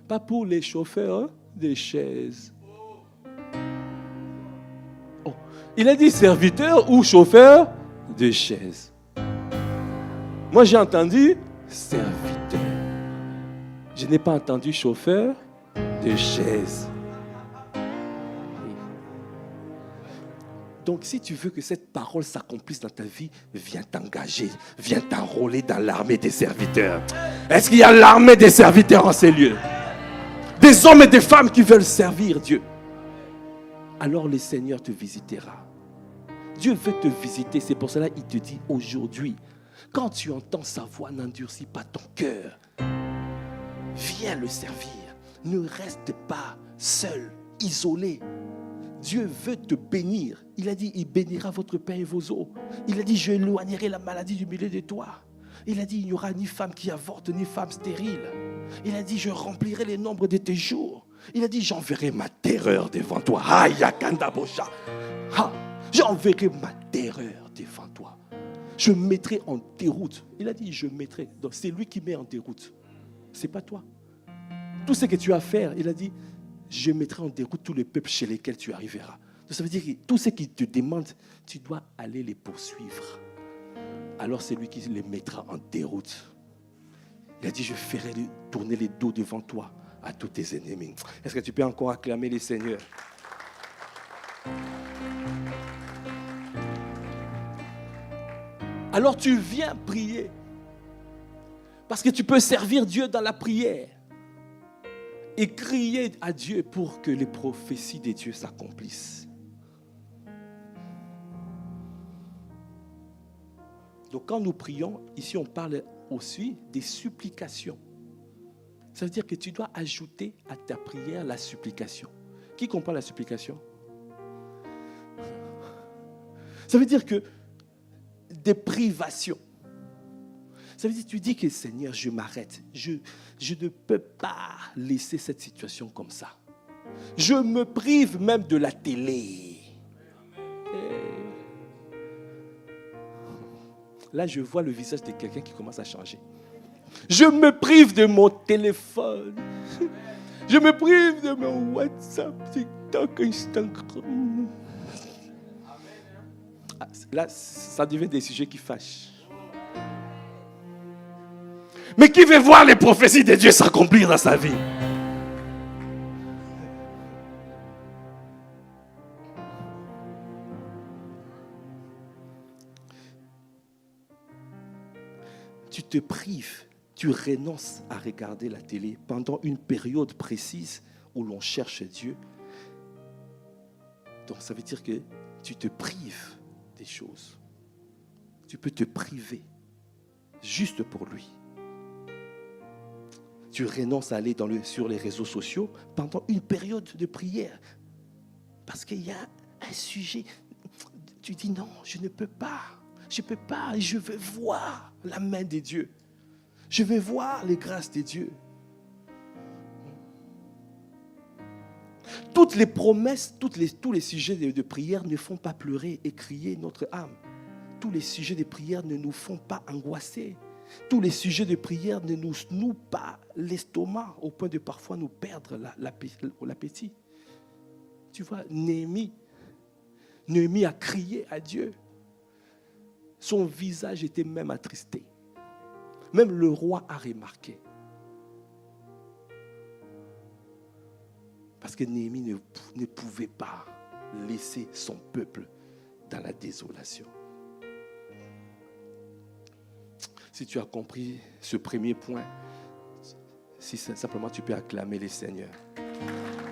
Speaker 1: Pas pour les chauffeurs des chaises. Oh. Il a dit serviteur ou chauffeur de chaises. Moi, j'ai entendu serviteur. Je n'ai pas entendu chauffeur de chaise. Donc, si tu veux que cette parole s'accomplisse dans ta vie, viens t'engager, viens t'enrôler dans l'armée des serviteurs. Est-ce qu'il y a l'armée des serviteurs en ces lieux? Des hommes et des femmes qui veulent servir Dieu. Alors le Seigneur te visitera. Dieu veut te visiter, c'est pour cela qu'il te dit aujourd'hui, quand tu entends sa voix, n'endurcis pas ton cœur. Viens le servir. Ne reste pas seul, isolé. Dieu veut te bénir. Il a dit, il bénira votre pain et vos eaux. Il a dit, je éloignerai la maladie du milieu de toi. Il a dit, il n'y aura ni femme qui avorte, ni femme stérile. Il a dit, je remplirai les nombres de tes jours. Il a dit, j'enverrai ma terreur devant toi. J'enverrai ma terreur devant toi. Je mettrai en déroute. Il a dit, je mettrai. Donc c'est lui qui met en déroute. C'est pas toi. Tout ce que tu as à faire, il a dit, je mettrai en déroute tous les peuples chez lesquels tu arriveras. Donc ça veut dire que tout ce qu'il te demande, tu dois aller les poursuivre. Alors c'est lui qui les mettra en déroute. Il a dit, je ferai tourner les dos devant toi à tous tes ennemis. Est-ce que tu peux encore acclamer les seigneurs? Alors tu viens prier. Parce que tu peux servir Dieu dans la prière. Et crier à Dieu pour que les prophéties de Dieu s'accomplissent. Donc quand nous prions, ici on parle aussi des supplications. Ça veut dire que tu dois ajouter à ta prière la supplication. Qui comprend la supplication? Ça veut dire que des privations. Ça veut dire que tu dis que Seigneur, je m'arrête. Je ne peux pas laisser cette situation comme ça. Je me prive même de la télé. Là, je vois le visage de quelqu'un qui commence à changer. Je me prive de mon téléphone. Je me prive de mon WhatsApp, TikTok, Instagram. Là, ça devient des sujets qui fâchent. Mais qui veut voir les prophéties de Dieu s'accomplir dans sa vie? Tu te prives, tu renonces à regarder la télé pendant une période précise où l'on cherche Dieu. Donc ça veut dire que tu te prives des choses. Tu peux te priver juste pour lui. Tu renonces à aller sur les réseaux sociaux pendant une période de prière. Parce qu'il y a un sujet. Tu dis non, je ne peux pas. Je ne peux pas. Je veux voir la main de Dieu. Je veux voir les grâces de Dieu. Toutes les promesses, tous les sujets de prière ne font pas pleurer et crier notre âme. Tous les sujets de prière ne nous font pas angoisser. Tous les sujets de prière ne nous nouent pas l'estomac au point de parfois nous perdre l'appétit. Tu vois, Néhémie a crié à Dieu. Son visage était même attristé. Même le roi a remarqué. Parce que Néhémie ne pouvait pas laisser son peuple dans la désolation. Si tu as compris ce premier point, si simplement tu peux acclamer les seigneurs.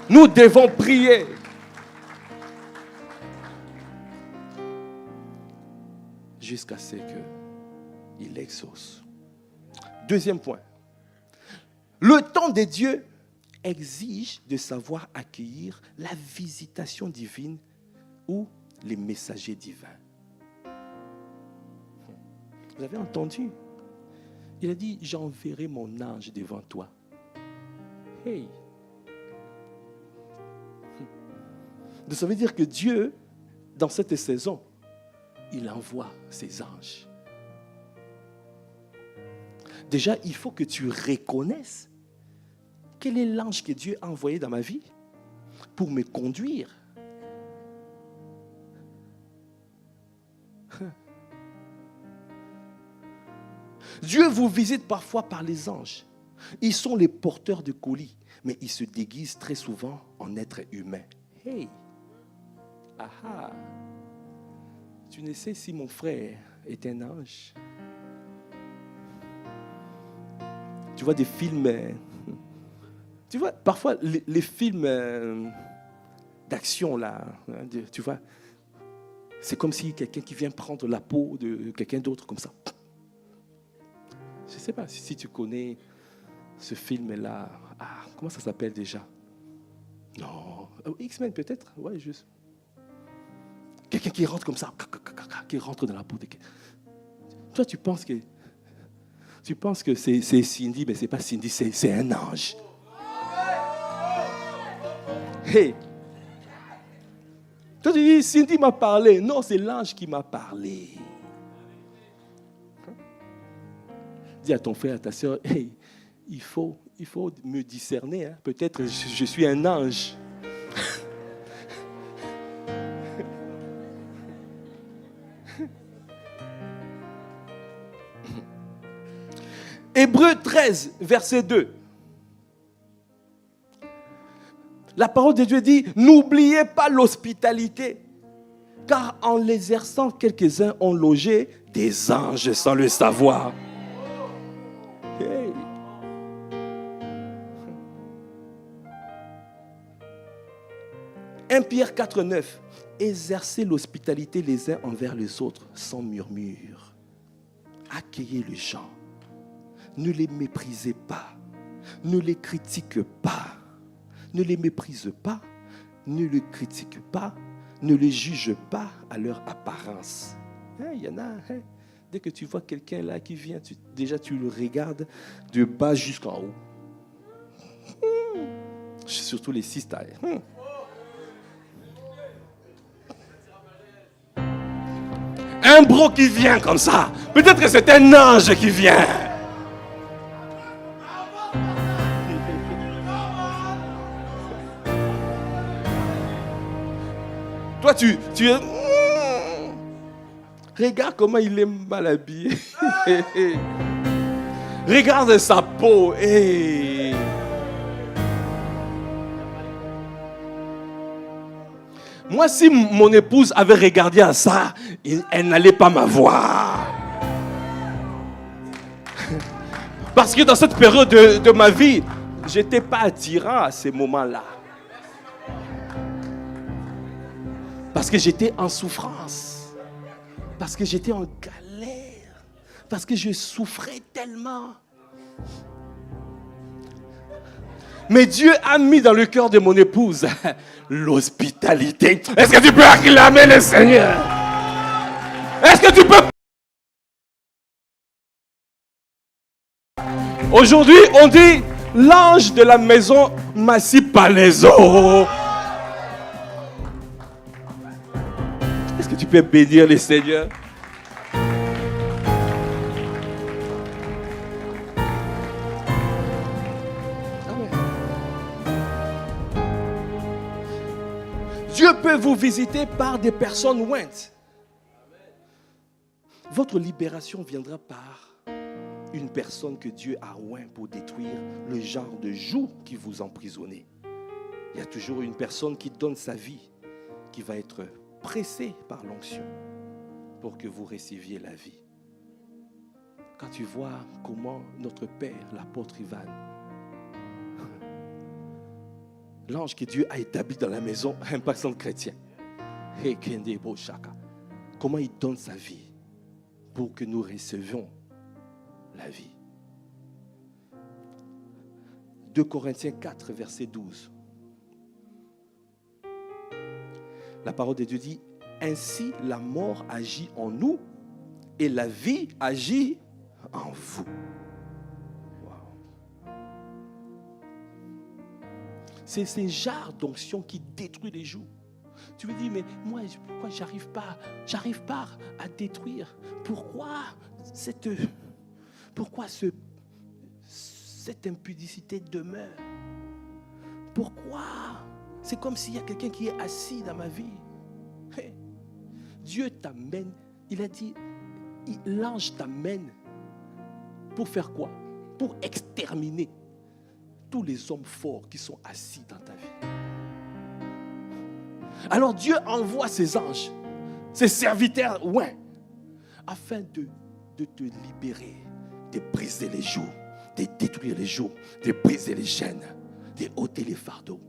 Speaker 1: Nous devons prier. Jusqu'à ce qu'il exauce. Deuxième point. Le temps de Dieu exige de savoir accueillir la visitation divine ou les messagers divins. Vous avez entendu? Il a dit, j'enverrai mon ange devant toi. Hey! Donc ça veut dire que Dieu, dans cette saison, il envoie ses anges. Déjà, il faut que tu reconnaisses quel est l'ange que Dieu a envoyé dans ma vie pour me conduire. Dieu vous visite parfois par les anges. Ils sont les porteurs de colis, mais ils se déguisent très souvent en êtres humains. Hey! Aha! Tu ne sais si mon frère est un ange. Tu vois des films... Tu vois, parfois, les films d'action, là, tu vois, c'est comme si quelqu'un qui vient prendre la peau de quelqu'un d'autre, comme ça. Je ne sais pas si tu connais ce film-là. Ah, comment ça s'appelle déjà? Non, X-Men peut-être? Ouais, juste. Quelqu'un qui rentre comme ça, qui rentre dans la peau de quelqu'un. Toi, tu penses que c'est Cindy, mais ce n'est pas Cindy, c'est un ange. Hey! Toi, tu dis, Cindy m'a parlé. Non, c'est l'ange qui m'a parlé. Dis à ton frère, à ta soeur, hey, il faut me discerner. Hein. Peut-être je suis un ange. Hébreux 13, verset 2. La parole de Dieu dit, n'oubliez pas l'hospitalité, car en l'exerçant, quelques-uns ont logé des anges sans le savoir. Hey. « 1 Pierre 4, 9. Exercez l'hospitalité les uns envers les autres sans murmure. Accueillez les gens. Ne les méprisez pas. Ne les critiquez pas. Ne les méprise pas. Ne les critique pas. Ne les juge pas à leur apparence. Il y en a, dès que tu vois quelqu'un là qui vient, déjà tu le regardes de bas jusqu'en haut. Surtout les sisters. 1 un bro qui vient comme ça. Peut-être que c'est un ange qui vient. Toi, tu es... Regarde comment il est mal habillé. Regarde sa peau. Hey. Moi, si mon épouse avait regardé à ça, elle n'allait pas m'avoir. Parce que dans cette période de ma vie, je n'étais pas attirant à ces moments-là. Parce que j'étais en souffrance. Parce que j'étais en galère. Parce que je souffrais tellement. Mais Dieu a mis dans le cœur de mon épouse l'hospitalité. Est-ce que tu peux acclamer le Seigneur? Est-ce que tu peux... Aujourd'hui, on dit l'ange de la maison m'assit par les os. Est-ce que tu peux bénir le Seigneur? Dieu peut vous visiter par des personnes ointes. Votre libération viendra par une personne que Dieu a oint pour détruire le genre de joug qui vous emprisonnez. Il y a toujours une personne qui donne sa vie, qui va être pressée par l'onction pour que vous receviez la vie. Quand tu vois comment notre Père, l'apôtre Ivan, l'ange que Dieu a établi dans la maison, un passant chrétien, comment il donne sa vie pour que nous recevions la vie. 2 Corinthiens 4, verset 12. La parole de Dieu dit, ainsi la mort agit en nous et la vie agit en vous. C'est ces genres d'onction qui détruit les jougs. Tu me dis, mais moi, pourquoi j'arrive pas à détruire? Pourquoi cette impudicité demeure? Pourquoi? C'est comme s'il y a quelqu'un qui est assis dans ma vie. Hey. Dieu t'amène, il a dit, l'ange t'amène pour faire quoi? Pour exterminer tous les hommes forts qui sont assis dans ta vie. Alors Dieu envoie ses anges, ses serviteurs, ouais, afin de te libérer, de briser les jougs, de détruire les jougs, de briser les chaînes, de ôter les fardeaux.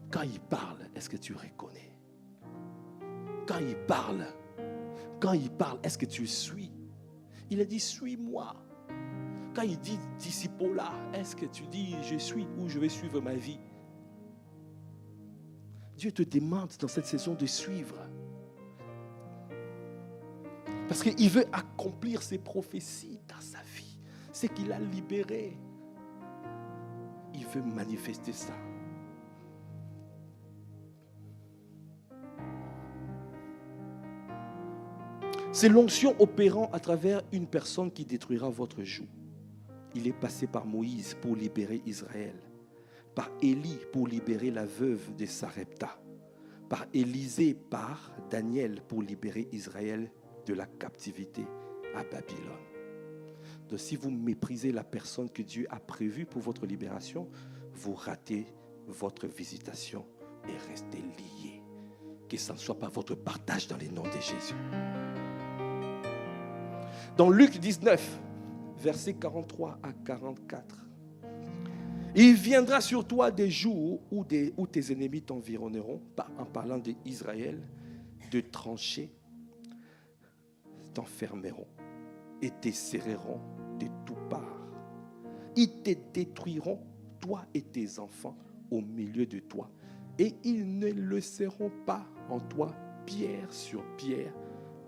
Speaker 1: Quand il parle, est-ce que tu reconnais? Quand il parle, est-ce que tu suis? Il a dit, suis-moi. Quand il dit disciple là, est-ce que tu dis je suis ou je vais suivre ma vie? Dieu te demande dans cette saison de suivre. Parce qu'il veut accomplir ses prophéties dans sa vie. C'est qu'il a libéré. Il veut manifester ça. C'est l'onction opérant à travers une personne qui détruira votre joug. Il est passé par Moïse pour libérer Israël, par Élie pour libérer la veuve de Sarepta, par Élisée, par Daniel pour libérer Israël de la captivité à Babylone. Donc si vous méprisez la personne que Dieu a prévue pour votre libération, vous ratez votre visitation et restez liés. Que ça ne soit pas votre partage dans les noms de Jésus. Dans Luc 19, versets 43 à 44. Il viendra sur toi des jours où tes ennemis t'environneront, en parlant d'Israël, de tranchées, t'enfermeront et te serreront de toutes parts. Ils te détruiront, toi et tes enfants, au milieu de toi. Et ils ne laisseront pas en toi pierre sur pierre,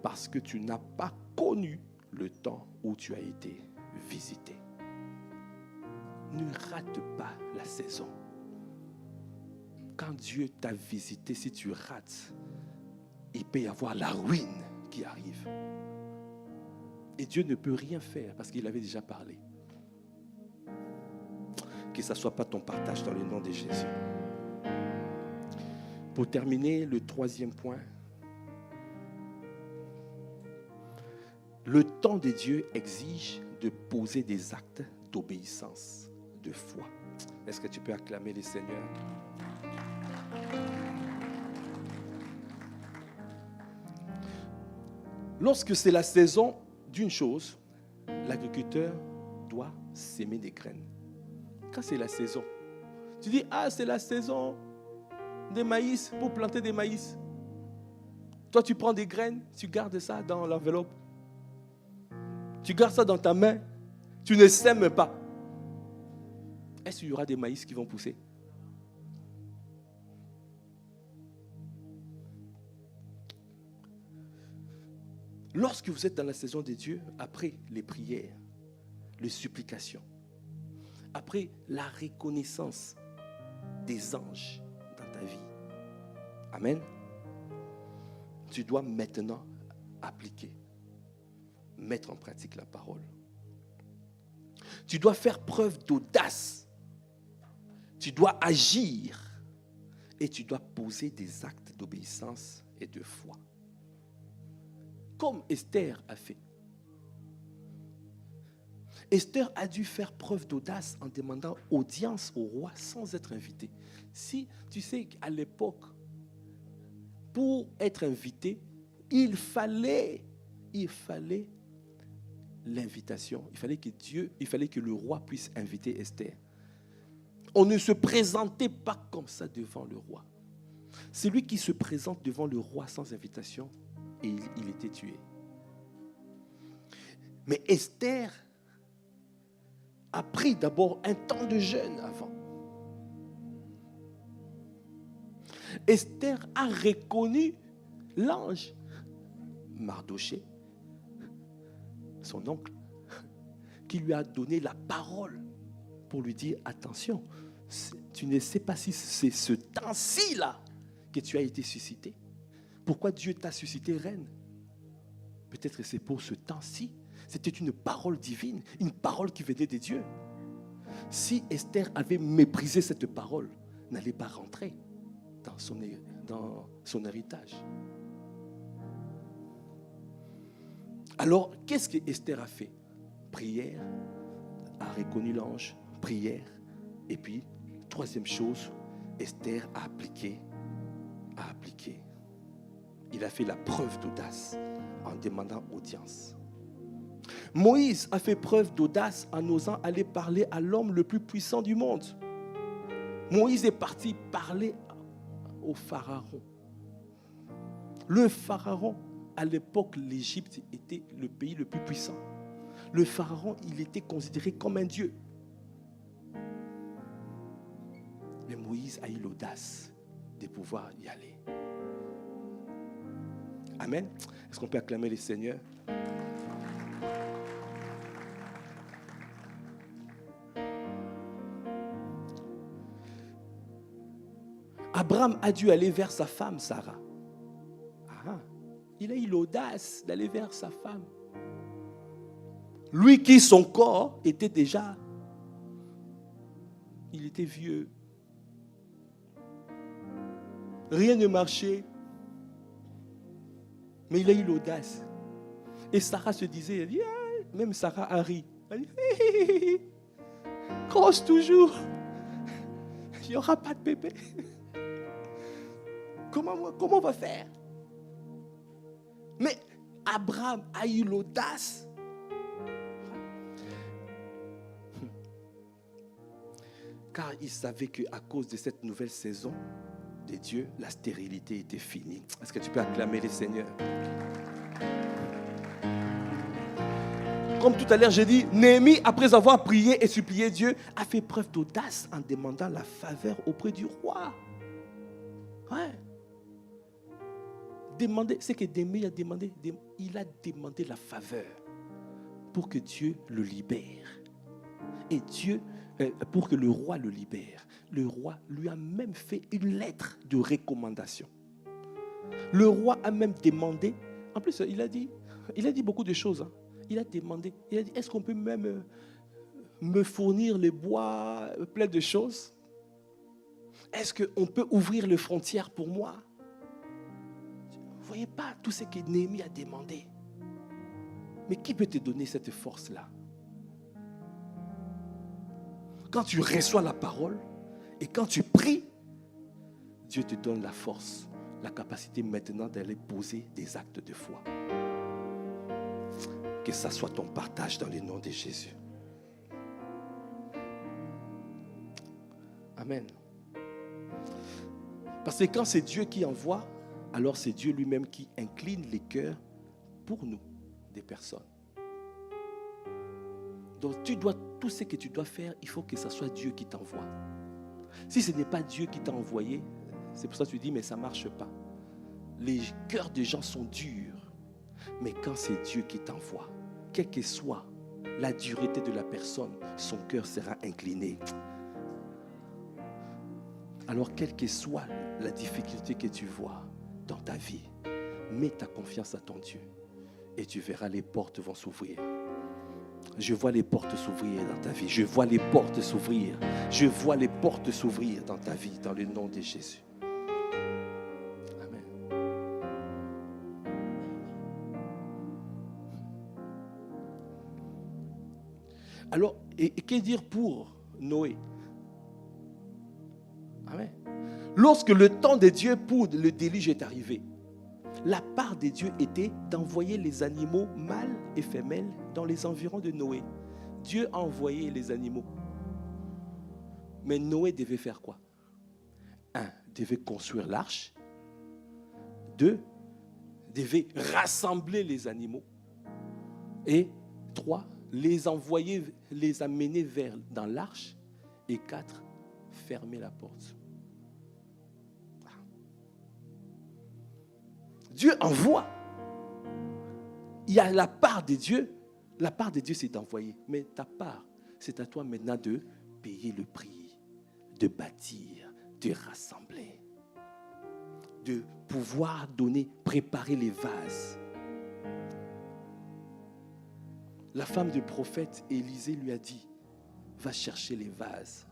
Speaker 1: parce que tu n'as pas connu le temps où tu as été visité. Ne rate pas la saison. Quand Dieu t'a visité, si tu rates, il peut y avoir la ruine qui qui arrive. Et Dieu ne peut rien faire parce qu'il avait déjà parlé. Que ça ne soit pas ton partage dans le nom de Jésus. Pour terminer, le troisième point. Le temps de Dieu exige de poser des actes d'obéissance, de foi. Est-ce que tu peux acclamer le Seigneur? Lorsque c'est la saison d'une chose, l'agriculteur doit s'aimer des graines. Quand c'est la saison, tu dis, ah, c'est la saison des maïs, pour planter des maïs. Toi, tu prends des graines, tu gardes ça dans l'enveloppe. Tu gardes ça dans ta main, tu ne sèmes pas. Est-ce qu'il y aura des maïs qui vont pousser? Lorsque vous êtes dans la saison de Dieu, après les prières, les supplications, après la reconnaissance des anges dans ta vie, amen, tu dois maintenant appliquer, mettre en pratique la parole. Tu dois faire preuve d'audace. Tu dois agir et tu dois poser des actes d'obéissance et de foi. Comme Esther a fait. Esther a dû faire preuve d'audace en demandant audience au roi sans être invité. Si tu sais qu'à l'époque, pour être invité, il fallait l'invitation. Il fallait que le roi puisse inviter Esther. On ne se présentait pas comme ça devant le roi. Celui qui se présente devant le roi sans invitation, et il était tué. Mais Esther a pris d'abord un temps de jeûne avant. Esther a reconnu l'ange Mardoché, son oncle, qui lui a donné la parole pour lui dire, attention, tu ne sais pas si c'est ce temps-ci là que tu as été suscité. Pourquoi Dieu t'a suscité reine? Peut-être que c'est pour ce temps-ci. C'était une parole divine, une parole qui venait de Dieu. Si Esther avait méprisé cette parole, n'allait pas rentrer dans son héritage. Alors, qu'est-ce que Esther a fait? Prière, a reconnu l'ange, prière, et puis, troisième chose, Esther a appliqué. Il a fait la preuve d'audace en demandant audience. Moïse a fait preuve d'audace en osant aller parler à l'homme le plus puissant du monde. Moïse est parti parler au pharaon. Le pharaon, à l'époque, l'Égypte était le pays le plus puissant. Le pharaon, il était considéré comme un dieu. Mais Moïse a eu l'audace de pouvoir y aller. Amen. Est-ce qu'on peut acclamer le Seigneur? Abraham a dû aller vers sa femme, Sarah. Il a eu l'audace d'aller vers sa femme. Lui qui, son corps, était déjà... Il était vieux. Rien ne marchait. Mais il a eu l'audace. Et Sarah se disait, elle dit, même Sarah a ri. Elle dit, croche toujours. Il n'y aura pas de bébé. Comment on va faire? Mais Abraham a eu l'audace. Car il savait qu'à cause de cette nouvelle saison de Dieu, la stérilité était finie. Est-ce que tu peux acclamer les seigneurs? Comme tout à l'heure, j'ai dit, Néhémie, après avoir prié et supplié Dieu, a fait preuve d'audace en demandant la faveur auprès du roi. Ouais. C'est que Néhémie a demandé, il a demandé la faveur pour que Dieu le libère. Et Dieu, pour que le roi le libère. Le roi lui a même fait une lettre de recommandation. Le roi a même demandé En plus, il a dit beaucoup de choses. Hein. Il a demandé, il a dit, est-ce qu'on peut même me fournir les bois, plein de choses? Est-ce qu'on peut ouvrir les frontières pour moi? Vous ne voyez pas tout ce que Néhémie a demandé. Mais qui peut te donner cette force-là? Quand tu reçois la parole et quand tu pries, Dieu te donne la force, la capacité maintenant d'aller poser des actes de foi. Que ça soit ton partage dans le nom de Jésus. Amen. Parce que quand c'est Dieu qui envoie, alors c'est Dieu lui-même qui incline les cœurs pour nous, des personnes. Donc tout ce que tu dois faire, il faut que ce soit Dieu qui t'envoie. Si ce n'est pas Dieu qui t'a envoyé, c'est pour ça que tu dis, mais ça ne marche pas. Les cœurs des gens sont durs. Mais quand c'est Dieu qui t'envoie, quelle que soit la dureté de la personne, son cœur sera incliné. Alors, quelle que soit la difficulté que tu vois dans ta vie, mets ta confiance à ton Dieu et tu verras les portes vont s'ouvrir. Je vois les portes s'ouvrir dans ta vie. Je vois les portes s'ouvrir. Je vois les portes s'ouvrir dans ta vie, dans le nom de Jésus. Amen. Alors, et que dire pour Noé? Amen. Lorsque le temps de Dieu pour le déluge est arrivé, la part de Dieu était d'envoyer les animaux mâles et femelles dans les environs de Noé. Dieu a envoyé les animaux. Mais Noé devait faire quoi? 1. Devait construire l'arche. 2. Devait rassembler les animaux. Et 3. Les envoyer, les amener dans l'arche. Et 4. Fermer la porte. Dieu envoie. Il y a la part de Dieu. La part de Dieu, c'est d'envoyer. Mais ta part, c'est à toi maintenant de payer le prix, de bâtir, de rassembler, de pouvoir donner, préparer les vases. La femme du prophète Élisée lui a dit, va chercher les vases.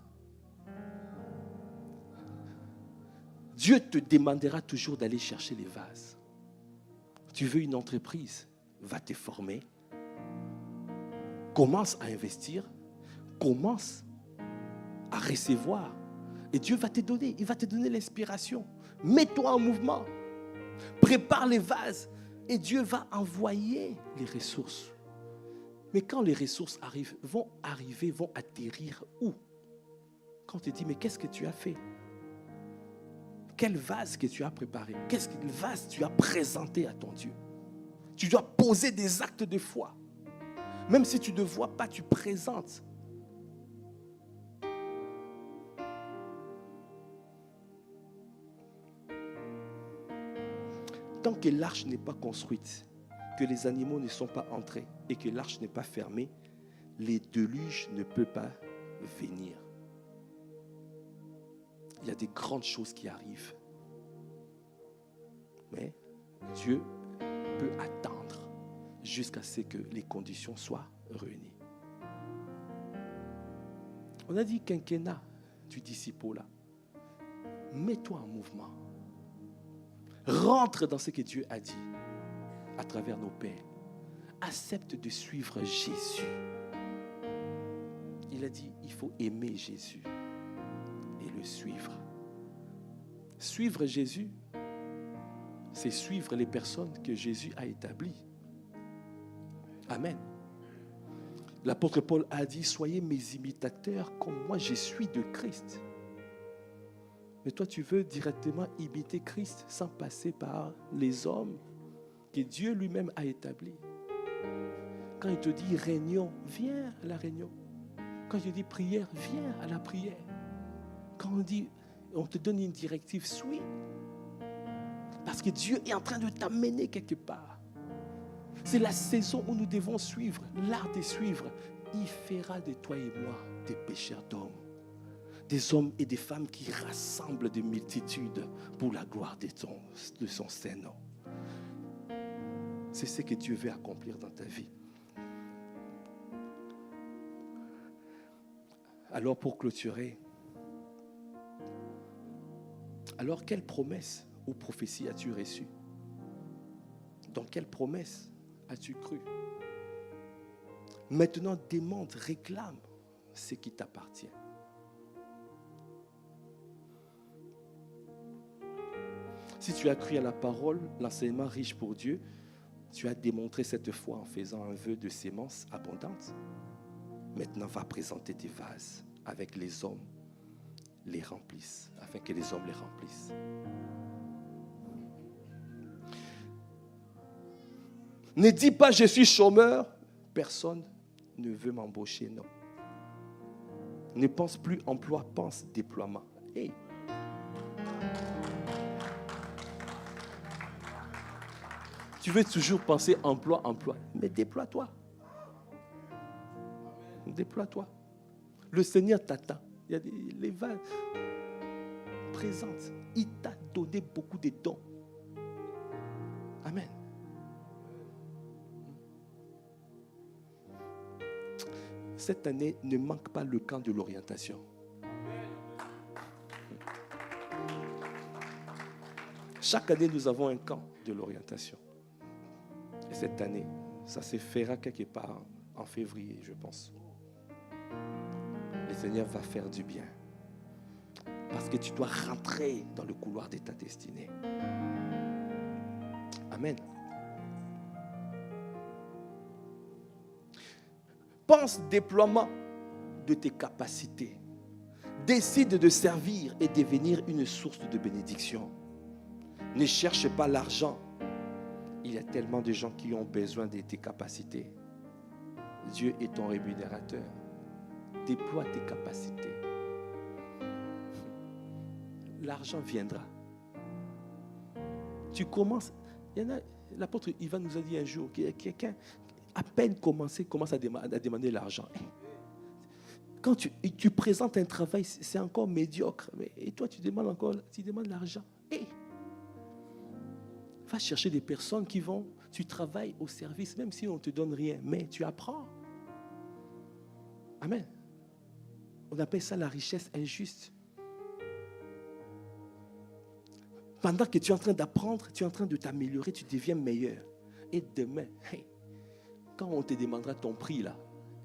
Speaker 1: Dieu te demandera toujours d'aller chercher les vases. Tu veux une entreprise, va te former. Commence à investir. Commence à recevoir. Et Dieu va te donner. Il va te donner l'inspiration. Mets-toi en mouvement. Prépare les vases. Et Dieu va envoyer les ressources. Mais quand les ressources vont atterrir où? Quand on te dit, mais qu'est-ce que tu as fait? Quel vase que tu as préparé? Quel vase tu as présenté à ton Dieu? Tu dois poser des actes de foi. Même si tu ne vois pas, tu présentes. Tant que l'arche n'est pas construite, que les animaux ne sont pas entrés et que l'arche n'est pas fermée, les déluges ne peuvent pas venir. Il y a des grandes choses qui arrivent. Mais Dieu peut attendre jusqu'à ce que les conditions soient réunies. On a dit quinquennat du disciple là. Mets-toi en mouvement. Rentre dans ce que Dieu a dit à travers nos pères. Accepte de suivre Jésus. Il a dit, il faut aimer Jésus et le suivre. Suivre Jésus, c'est suivre les personnes que Jésus a établies. Amen. L'apôtre Paul a dit, soyez mes imitateurs comme moi je suis de Christ. Mais toi, tu veux directement imiter Christ sans passer par les hommes que Dieu lui-même a établis. Quand il te dit réunion, viens à la réunion. Quand il te dit prière, viens à la prière. Quand on te donne une directive, suis. Parce que Dieu est en train de t'amener quelque part. C'est la saison où nous devons suivre, l'art de suivre. Il fera de toi et moi des pécheurs d'hommes. Des hommes et des femmes qui rassemblent des multitudes pour la gloire de son Saint-Nom. C'est ce que Dieu veut accomplir dans ta vie. Alors pour clôturer, alors quelle promesse ou prophétie as-tu reçue? Dans quelle promesse as-tu cru? Maintenant, demande, réclame ce qui t'appartient. Si tu as cru à la parole, l'enseignement riche pour Dieu, tu as démontré cette foi en faisant un vœu de sémence abondante. Maintenant, va présenter tes vases avec les hommes, les remplissent, afin que les hommes les remplissent. Ne dis pas je suis chômeur, personne ne veut m'embaucher, non. Ne pense plus emploi, pense déploiement. Hey. Tu veux toujours penser emploi, mais déploie-toi. Déploie-toi. Le Seigneur t'attend. Il y a les vases présentes. Il t'a donné beaucoup de dons. Amen. Cette année, ne manque pas le camp de l'orientation. Chaque année, nous avons un camp de l'orientation. Et cette année, ça se fera quelque part en février, je pense. Le Seigneur va faire du bien. Parce que tu dois rentrer dans le couloir de ta destinée. Amen. Pense déploiement de tes capacités. Décide de servir et devenir une source de bénédiction. Ne cherche pas l'argent. Il y a tellement de gens qui ont besoin de tes capacités. Dieu est ton rémunérateur. Déploie tes capacités. L'argent viendra. Tu commences. Il y en a, l'apôtre Ivan nous a dit un jour qu'il y a quelqu'un, à peine commencé, commence à demander l'argent. Quand tu présentes un travail, c'est encore médiocre. Et toi, tu demandes l'argent. Va chercher des personnes qui vont, tu travailles au service, même si on ne te donne rien, mais tu apprends. Amen. On appelle ça la richesse injuste. Pendant que tu es en train d'apprendre, tu es en train de t'améliorer, tu deviens meilleur. Et demain, quand on te demandera ton prix là,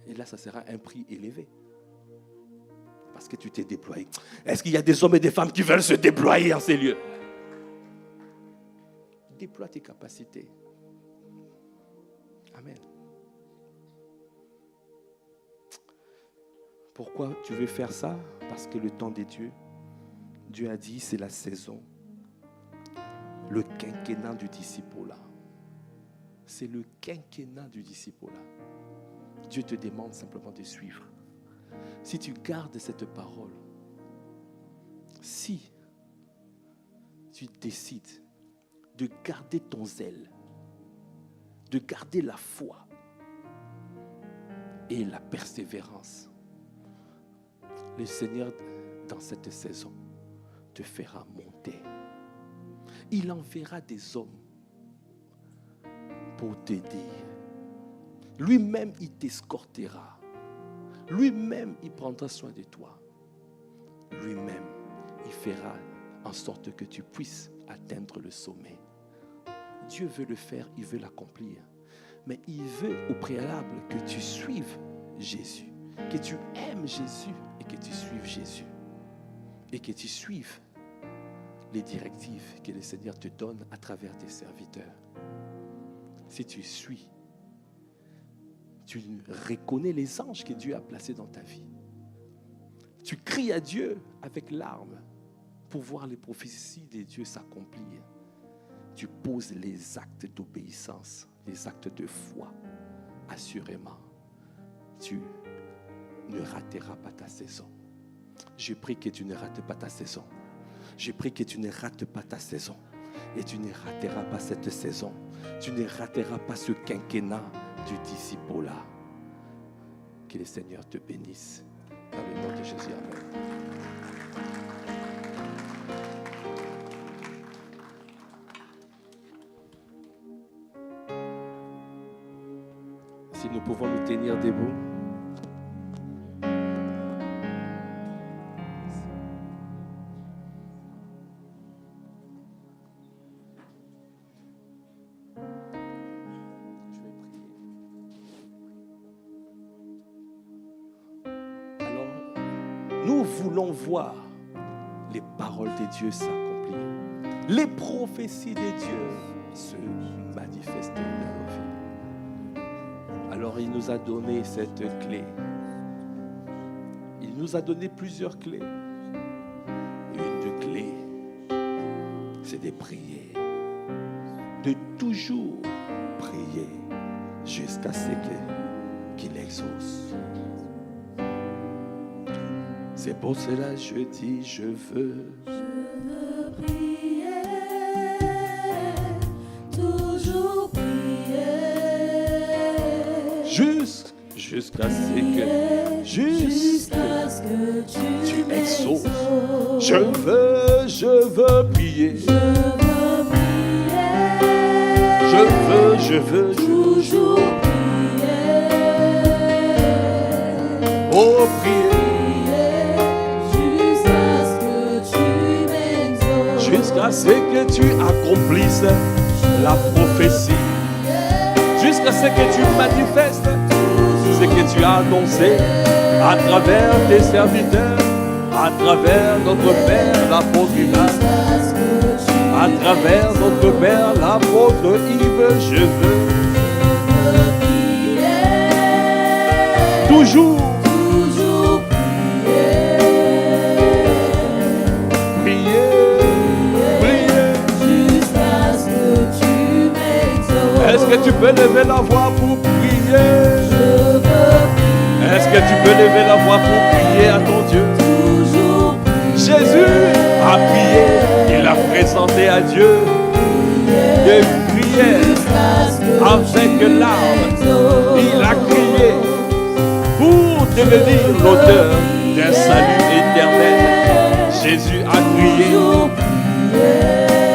Speaker 1: et là ça sera un prix élevé. Parce que tu t'es déployé. Est-ce qu'il y a des hommes et des femmes qui veulent se déployer en ces lieux? Déploie tes capacités. Amen. Pourquoi tu veux faire ça? Parce que le temps de Dieu, Dieu a dit c'est la saison. Le quinquennat du disciple-là. C'est le quinquennat du disciple-là. Dieu te demande simplement de suivre. Si tu gardes cette parole, si tu décides de garder ton zèle, de garder la foi et la persévérance, le Seigneur, dans cette saison, te fera monter. Il enverra des hommes pour t'aider. Lui-même, il t'escortera. Lui-même, il prendra soin de toi. Lui-même, il fera en sorte que tu puisses atteindre le sommet. Dieu veut le faire, il veut l'accomplir. Mais il veut au préalable que tu suives Jésus, que tu aimes Jésus et que tu suives Jésus. Et que tu suives les directives que le Seigneur te donne à travers tes serviteurs. Si tu suis, tu reconnais les anges que Dieu a placés dans ta vie. Tu cries à Dieu avec larmes pour voir les prophéties de Dieu s'accomplir. Tu poses les actes d'obéissance, les actes de foi. Assurément, tu ne rateras pas ta saison. Je prie que tu ne rates pas ta saison. Je prie que tu ne rates pas ta saison. Et tu ne rateras pas cette saison. Tu ne rateras pas ce quinquennat du disciple-là. Que le Seigneur te bénisse. Dans le nom de Jésus, amen. Si nous pouvons nous tenir debout. Nous voulons voir les paroles de Dieu s'accomplir. Les prophéties de Dieu se manifester dans nos vies. Alors il nous a donné cette clé. Il nous a donné plusieurs clés. Une des clés, c'est de prier. De toujours prier jusqu'à ce qu'il exauce. C'est pour cela que je dis, je veux
Speaker 2: prier, toujours prier,
Speaker 1: jusqu'à ce que tu exauces. Je veux prier. Je veux
Speaker 2: toujours prier.
Speaker 1: Oh, prier. Jusqu'à ce que tu accomplisses la prophétie. Jusqu'à ce que tu manifestes ce que tu as annoncé à travers tes serviteurs, à travers notre Père, l'apôtre Isaac, à travers notre Père, l'apôtre Yves. Je veux toujours Est-ce que tu peux lever la voix pour prier? Est-ce que tu peux lever la voix pour prier à ton Dieu? Jésus a prié, il a présenté à Dieu des prières avec larmes. Il a crié pour devenir l'auteur d'un salut éternel. Jésus a crié.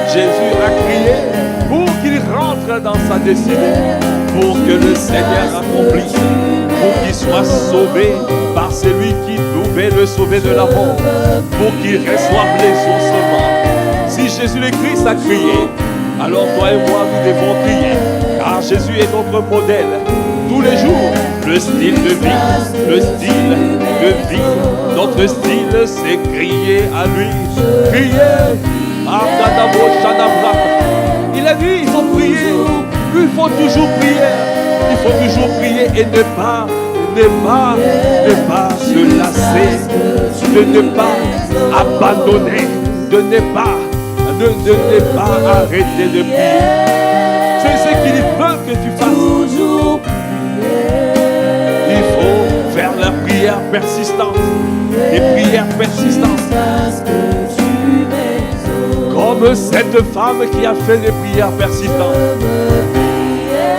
Speaker 1: Jésus a crié pour qu'il rentre dans sa destinée, pour que le Seigneur accomplisse, pour qu'il soit sauvé par celui qui pouvait le sauver de la mort, pour qu'il reçoive l'exaucement. Si Jésus le Christ a crié, alors toi et moi nous devons crier, car Jésus est notre modèle. Tous les jours, le style de vie, notre style c'est crier à lui, crier. Il a dit, il faut prier, il faut toujours prier, il faut toujours prier et ne pas se lasser, de ne pas abandonner, de ne pas arrêter de prier. C'est ce qu'il veut que tu fasses. Il faut faire la prière persistante, des prières persistantes. Comme cette femme qui a fait des prières persistantes.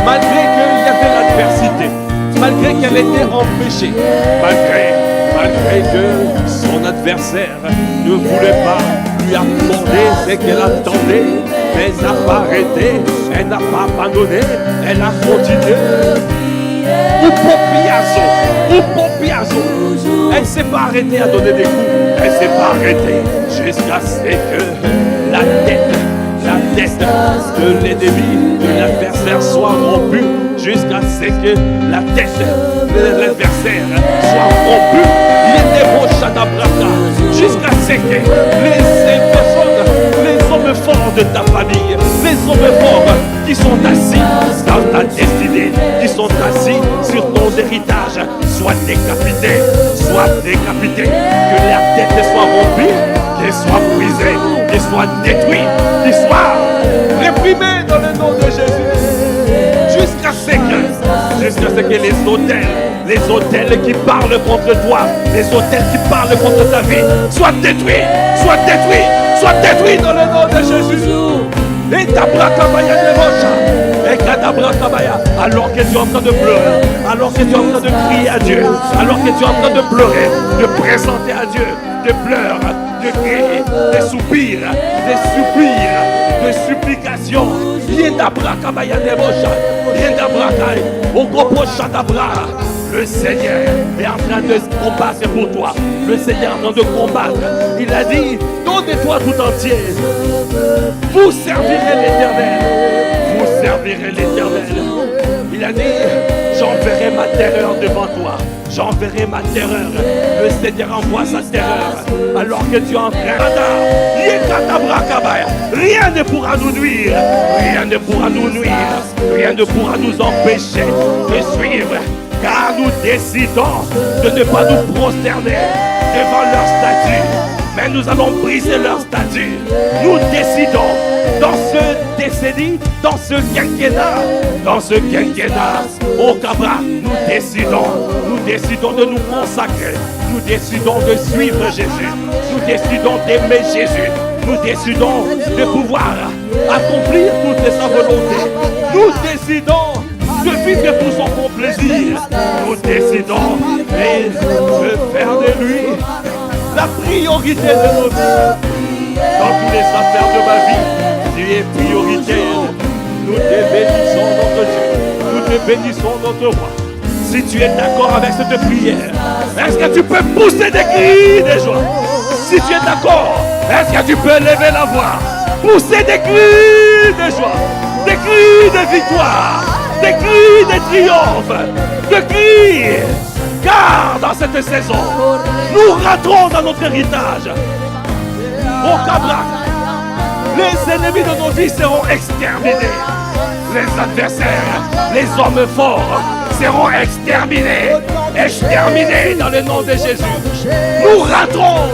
Speaker 1: Malgré qu'il y avait l'adversité, malgré qu'elle était empêchée, malgré que son adversaire ne voulait pas lui accorder ce qu'elle attendait, mais elle n'a pas arrêté, elle n'a pas abandonné, elle a continué. Elle ne s'est pas arrêtée à donner des coups, elle ne s'est pas arrêtée jusqu'à ce que la tête de l'ennemi, de l'adversaire soit rompue, jusqu'à ce que la tête de l'adversaire soit rompue. Jusqu'à ce que les hommes forts de ta famille, les hommes forts qui sont assis dans ta destinée, qui sont assis sur ton héritage, soient décapités, que la tête soit rompue, qu'elle soit brisée, qu'elle soit détruite, qu'elle soit réprimée dans le nom de Jésus. Jusqu'à ce que les autels qui parlent contre toi, les autels qui parlent contre ta vie, soient détruits dans le nom de Jésus. Et alors que tu es en train de pleurer, alors que tu es en train de crier à Dieu, alors que tu es en train de pleurer, de présenter à Dieu des pleurs, de cris, des soupirs, de de supplication. Le Seigneur est en train de combattre pour toi. Le Seigneur est en train de combattre. Il a dit, donnez-toi tout entier. Vous servirez l'Éternel. Vous servirez l'Éternel. Il a dit, j'enverrai ma terreur devant toi. J'enverrai ma terreur. Le Seigneur envoie sa terreur. Alors que tu es en train rien ne pourra nous nuire. Rien ne pourra nous nuire. Rien ne pourra nous empêcher de suivre. Car nous décidons de ne pas nous prosterner devant leur statut. Mais nous allons briser leur statut. Nous décidons dans ce décennie, dans ce quinquennat, au Cabra, nous décidons de nous consacrer. Nous décidons de suivre Jésus. Nous décidons d'aimer Jésus. Nous décidons de pouvoir accomplir toute sa volonté. Nous décidons de vivre pour son bon plaisir. Nous décidons de faire de lui la priorité de nos vies. Dans toutes les affaires de ma vie, tu es prioritaire. Nous te bénissons, notre Dieu. Nous te bénissons, notre roi. Si tu es d'accord avec cette prière, est-ce que tu peux pousser des cris de joie? Si tu es d'accord, est-ce que tu peux lever la voix? Pousser des cris de joie, des cris de victoire, des cris de triomphe, des cris. Car dans cette saison, nous rentrons dans notre héritage. Au Cabra, les ennemis de nos vies seront exterminés. Les adversaires, les hommes forts seront exterminés. Exterminés dans le nom de Jésus. Nous rentrons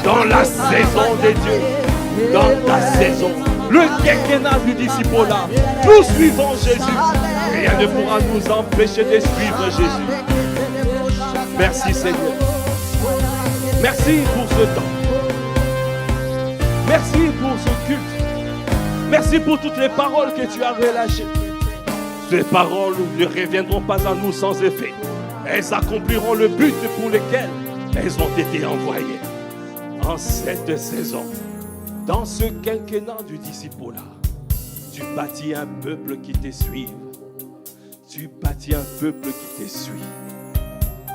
Speaker 1: dans la saison de Dieu. Dans ta saison. Le quinquennat du disciple-là. Nous suivons Jésus. Rien ne pourra nous empêcher de suivre Jésus. Merci Seigneur. Merci pour ce temps. Merci pour ce culte. Merci pour toutes les paroles que tu as relâchées. Ces paroles ne reviendront pas à nous sans effet. Elles accompliront le but pour lequel elles ont été envoyées. En cette saison, dans ce quinquennat du disciple-là, tu bâtis un peuple qui te suit. Tu bâtis un peuple qui te suit.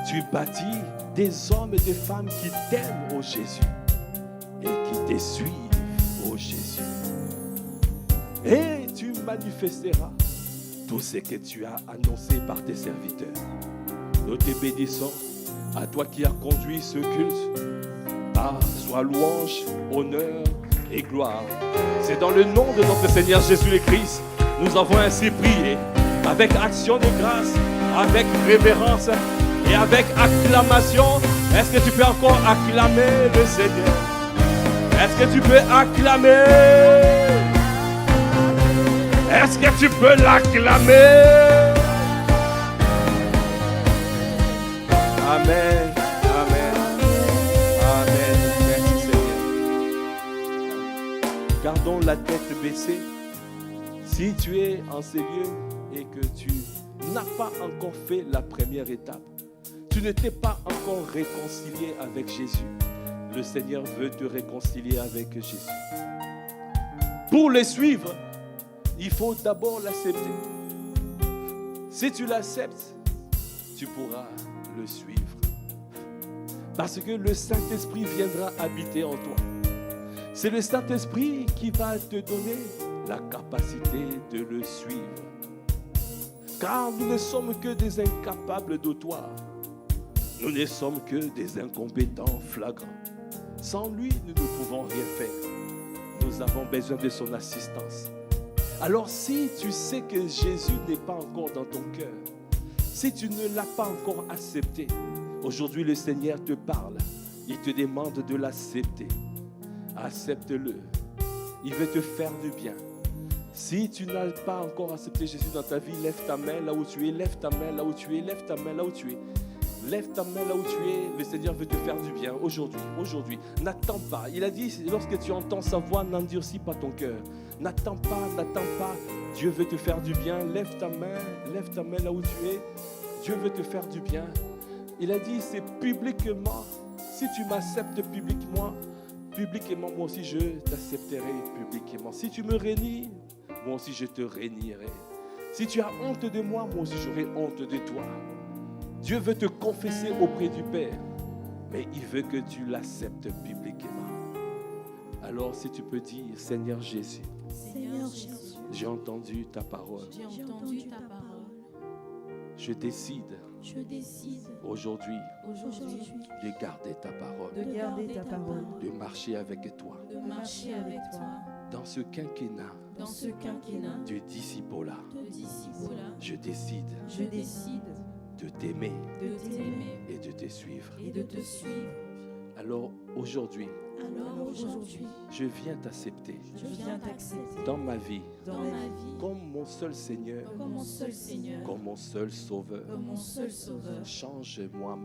Speaker 1: Tu bâtis des hommes et des femmes qui t'aiment, ô Jésus, et qui te suivent, ô Jésus. Et tu manifesteras tout ce que tu as annoncé par tes serviteurs. Nous te bénissons, à toi qui as conduit ce culte. Sois louange, honneur et gloire. C'est dans le nom de notre Seigneur Jésus-le-Christ, nous avons ainsi prié, avec action de grâce, avec révérence et avec acclamation. Est-ce que tu peux encore acclamer le Seigneur? Est-ce que tu peux acclamer? Est-ce que tu peux l'acclamer? Amen, amen, amen. Merci Seigneur. Gardons la tête baissée. Si tu es en ces lieux et que tu n'as pas encore fait la première étape, tu ne t'es pas encore réconcilié avec Jésus, le Seigneur veut te réconcilier avec Jésus. Pour le suivre, il faut d'abord l'accepter. Si tu l'acceptes, tu pourras le suivre. Parce que le Saint-Esprit viendra habiter en toi. C'est le Saint-Esprit qui va te donner la capacité de le suivre. Car nous ne sommes que des incapables d'autoir. Nous ne sommes que des incompétents flagrants. Sans lui, nous ne pouvons rien faire. Nous avons besoin de son assistance. Alors si tu sais que Jésus n'est pas encore dans ton cœur, si tu ne l'as pas encore accepté, aujourd'hui le Seigneur te parle. Il te demande de l'accepter. Accepte-le. Il veut te faire du bien. Si tu n'as pas encore accepté Jésus dans ta vie, lève ta main là où tu es, lève ta main là où tu es, lève ta main là où tu es. Lève ta main là où tu es, le Seigneur veut te faire du bien aujourd'hui. N'attends pas. Il a dit, lorsque tu entends sa voix, n'endurcis pas ton cœur. N'attends pas. Dieu veut te faire du bien. Lève ta main là où tu es. Dieu veut te faire du bien. Il a dit, c'est publiquement. Si tu m'acceptes publiquement, moi aussi je t'accepterai publiquement. Si tu me rénis, moi aussi je te rénierai. Si tu as honte de moi, moi aussi j'aurai honte de toi. Dieu veut te confesser auprès du Père, mais il veut que tu l'acceptes publiquement. Alors si tu peux dire, Seigneur Jésus,
Speaker 2: Seigneur Jésus,
Speaker 1: j'ai entendu ta parole.
Speaker 2: j'ai entendu ta parole.
Speaker 1: Je décide
Speaker 2: Je décide
Speaker 1: aujourd'hui
Speaker 2: aujourd'hui
Speaker 1: de garder ta parole,
Speaker 2: de garder ta parole,
Speaker 1: de marcher avec toi
Speaker 2: de marcher avec toi
Speaker 1: dans ce quinquennat
Speaker 2: dans ce quinquennat
Speaker 1: du discipolat.
Speaker 2: de discipolat.
Speaker 1: Je décide
Speaker 2: Je décide
Speaker 1: de t'aimer
Speaker 2: de t'aimer
Speaker 1: et de te suivre.
Speaker 2: et de te suivre.
Speaker 1: Alors aujourd'hui,
Speaker 2: Alors aujourd'hui,
Speaker 1: je viens t'accepter
Speaker 2: je viens t'accepter
Speaker 1: dans ma vie
Speaker 2: dans ma vie
Speaker 1: comme mon seul Seigneur,
Speaker 2: comme mon seul Seigneur,
Speaker 1: comme mon seul Sauveur.
Speaker 2: comme mon seul Sauveur.
Speaker 1: Change-moi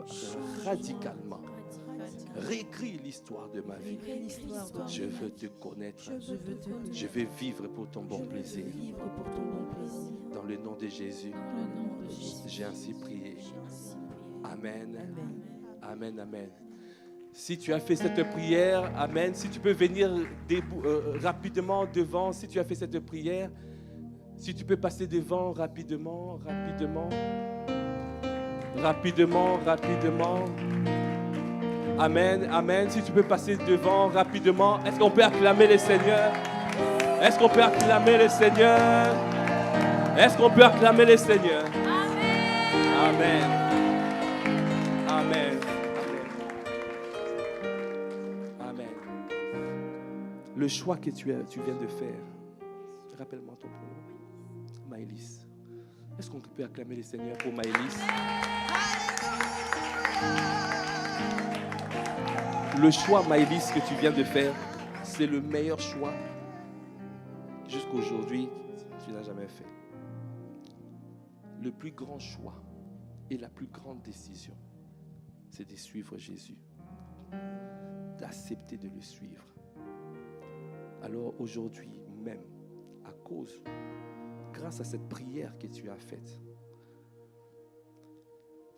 Speaker 1: radicalement. Réécris l'histoire de ma vie.
Speaker 2: Écris l'histoire de
Speaker 1: Je
Speaker 2: ma
Speaker 1: veux
Speaker 2: vie.
Speaker 1: te connaître.
Speaker 2: Je veux te connaître.
Speaker 1: Je vais vivre pour ton bon
Speaker 2: Je veux
Speaker 1: plaisir.
Speaker 2: vivre pour ton bon plaisir.
Speaker 1: Dans le nom de Jésus,
Speaker 2: Dans le nom de Jésus.
Speaker 1: j'ai ainsi prié.
Speaker 2: J'ai ainsi prié.
Speaker 1: Amen.
Speaker 2: Amen.
Speaker 1: Amen, amen. Si tu as fait cette prière, amen. Si tu peux venir rapidement devant, si tu as fait cette prière, si tu peux passer devant rapidement, rapidement, rapidement, rapidement. Amen, amen. Si tu peux passer devant rapidement, est-ce qu'on peut acclamer le Seigneur? Est-ce qu'on peut acclamer le Seigneur? Est-ce qu'on peut acclamer le Seigneur? Amen. Amen. Amen. Le choix que tu viens de faire, rappelle-moi ton prénom. Maëlys. Est-ce qu'on peut acclamer le Seigneur pour Maëlys? Le choix, Maëlys, que tu viens de faire, c'est le meilleur choix jusqu'aujourd'hui que tu n'as jamais fait. Le plus grand choix et la plus grande décision, c'est de suivre Jésus, d'accepter de le suivre. Alors aujourd'hui même, à cause, grâce à cette prière que tu as faite,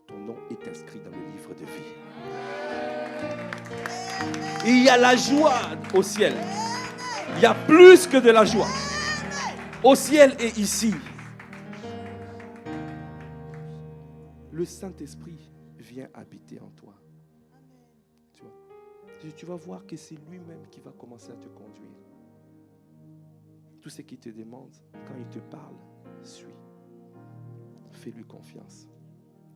Speaker 1: ton nom est inscrit dans le livre de vie. Il y a la joie au ciel. Il y a plus que de la joie. Au ciel et ici. Le Saint-Esprit vient habiter en toi. Tu vas voir que c'est lui-même qui va commencer à te conduire. Tout ce qu'il te demande, quand il te parle, suis. Fais-lui confiance.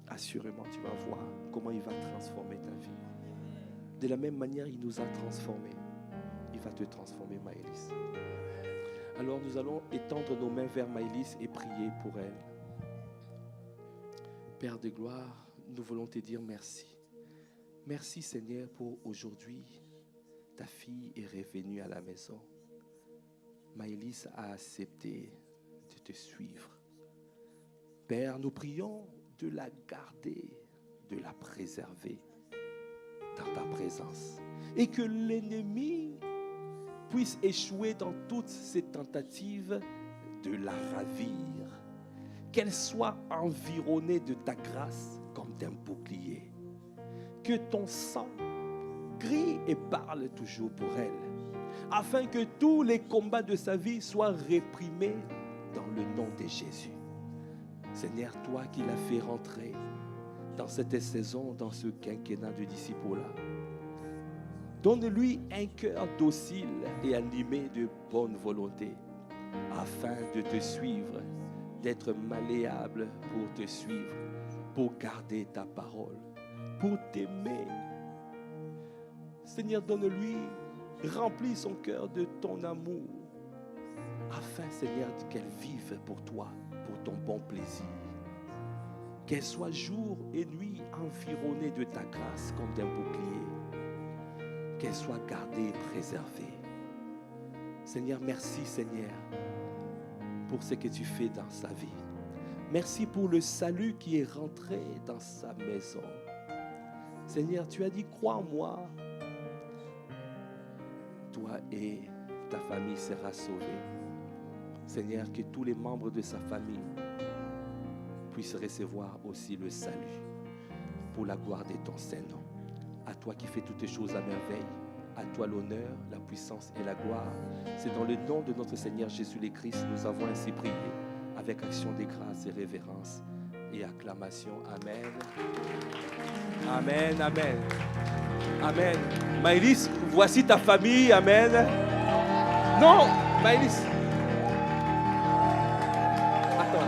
Speaker 1: Assurément, tu vas voir comment il va transformer ta vie. De la même manière, il nous a transformés. Il va te transformer, Maëlys. Alors, nous allons étendre nos mains vers Maëlys et prier pour elle. Père de gloire, nous voulons te dire merci. Merci, Seigneur, pour aujourd'hui. Ta fille est revenue à la maison. Maëlys a accepté de te suivre. Père, nous prions de la garder, de la préserver dans ta présence. Et que l'ennemi puisse échouer dans toutes ses tentatives de la ravir. Qu'elle soit environnée de ta grâce comme d'un bouclier. Que ton sang crie et parle toujours pour elle. Afin que tous les combats de sa vie soient réprimés dans le nom de Jésus. Seigneur, toi qui l'as fait rentrer dans cette saison, dans ce quinquennat de discipolat, donne-lui un cœur docile et animé de bonne volonté, afin de te suivre, d'être malléable pour te suivre, pour garder ta parole, pour t'aimer. Seigneur, donne-lui, remplis son cœur de ton amour, afin, Seigneur, qu'elle vive pour toi, pour ton bon plaisir. Qu'elle soit jour et nuit environnée de ta grâce comme d'un bouclier. Qu'elle soit gardée et préservée. Seigneur, merci, Seigneur, pour ce que tu fais dans sa vie. Merci pour le salut qui est rentré dans sa maison. Seigneur, tu as dit, crois en moi. Toi et ta famille sera sauvée. Seigneur, que tous les membres de sa famille puissent recevoir aussi le salut pour la gloire de ton Saint-Nom. À toi qui fais toutes choses à merveille, À toi l'honneur, la puissance et la gloire. C'est dans le nom de notre Seigneur Jésus le Christ, nous avons ainsi prié, avec action de grâce et révérence et acclamation. Amen. Amen, amen. Amen. Maëlys, voici ta famille. Amen. Non, Maëlys. Attends.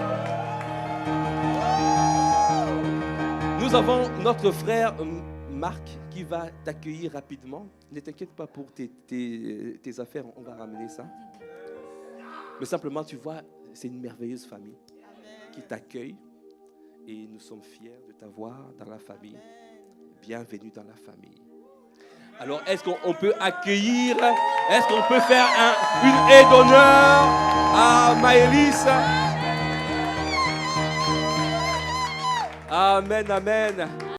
Speaker 1: Nous avons notre frère Marc qui va t'accueillir rapidement. Ne t'inquiète pas pour tes affaires, on va ramener ça. Mais simplement, tu vois, c'est une merveilleuse famille qui t'accueille et nous sommes fiers de t'avoir dans la famille. Bienvenue dans la famille. Alors, est-ce qu'on peut accueillir, est-ce qu'on peut faire une aide d'honneur à Maëlys? Amen, amen.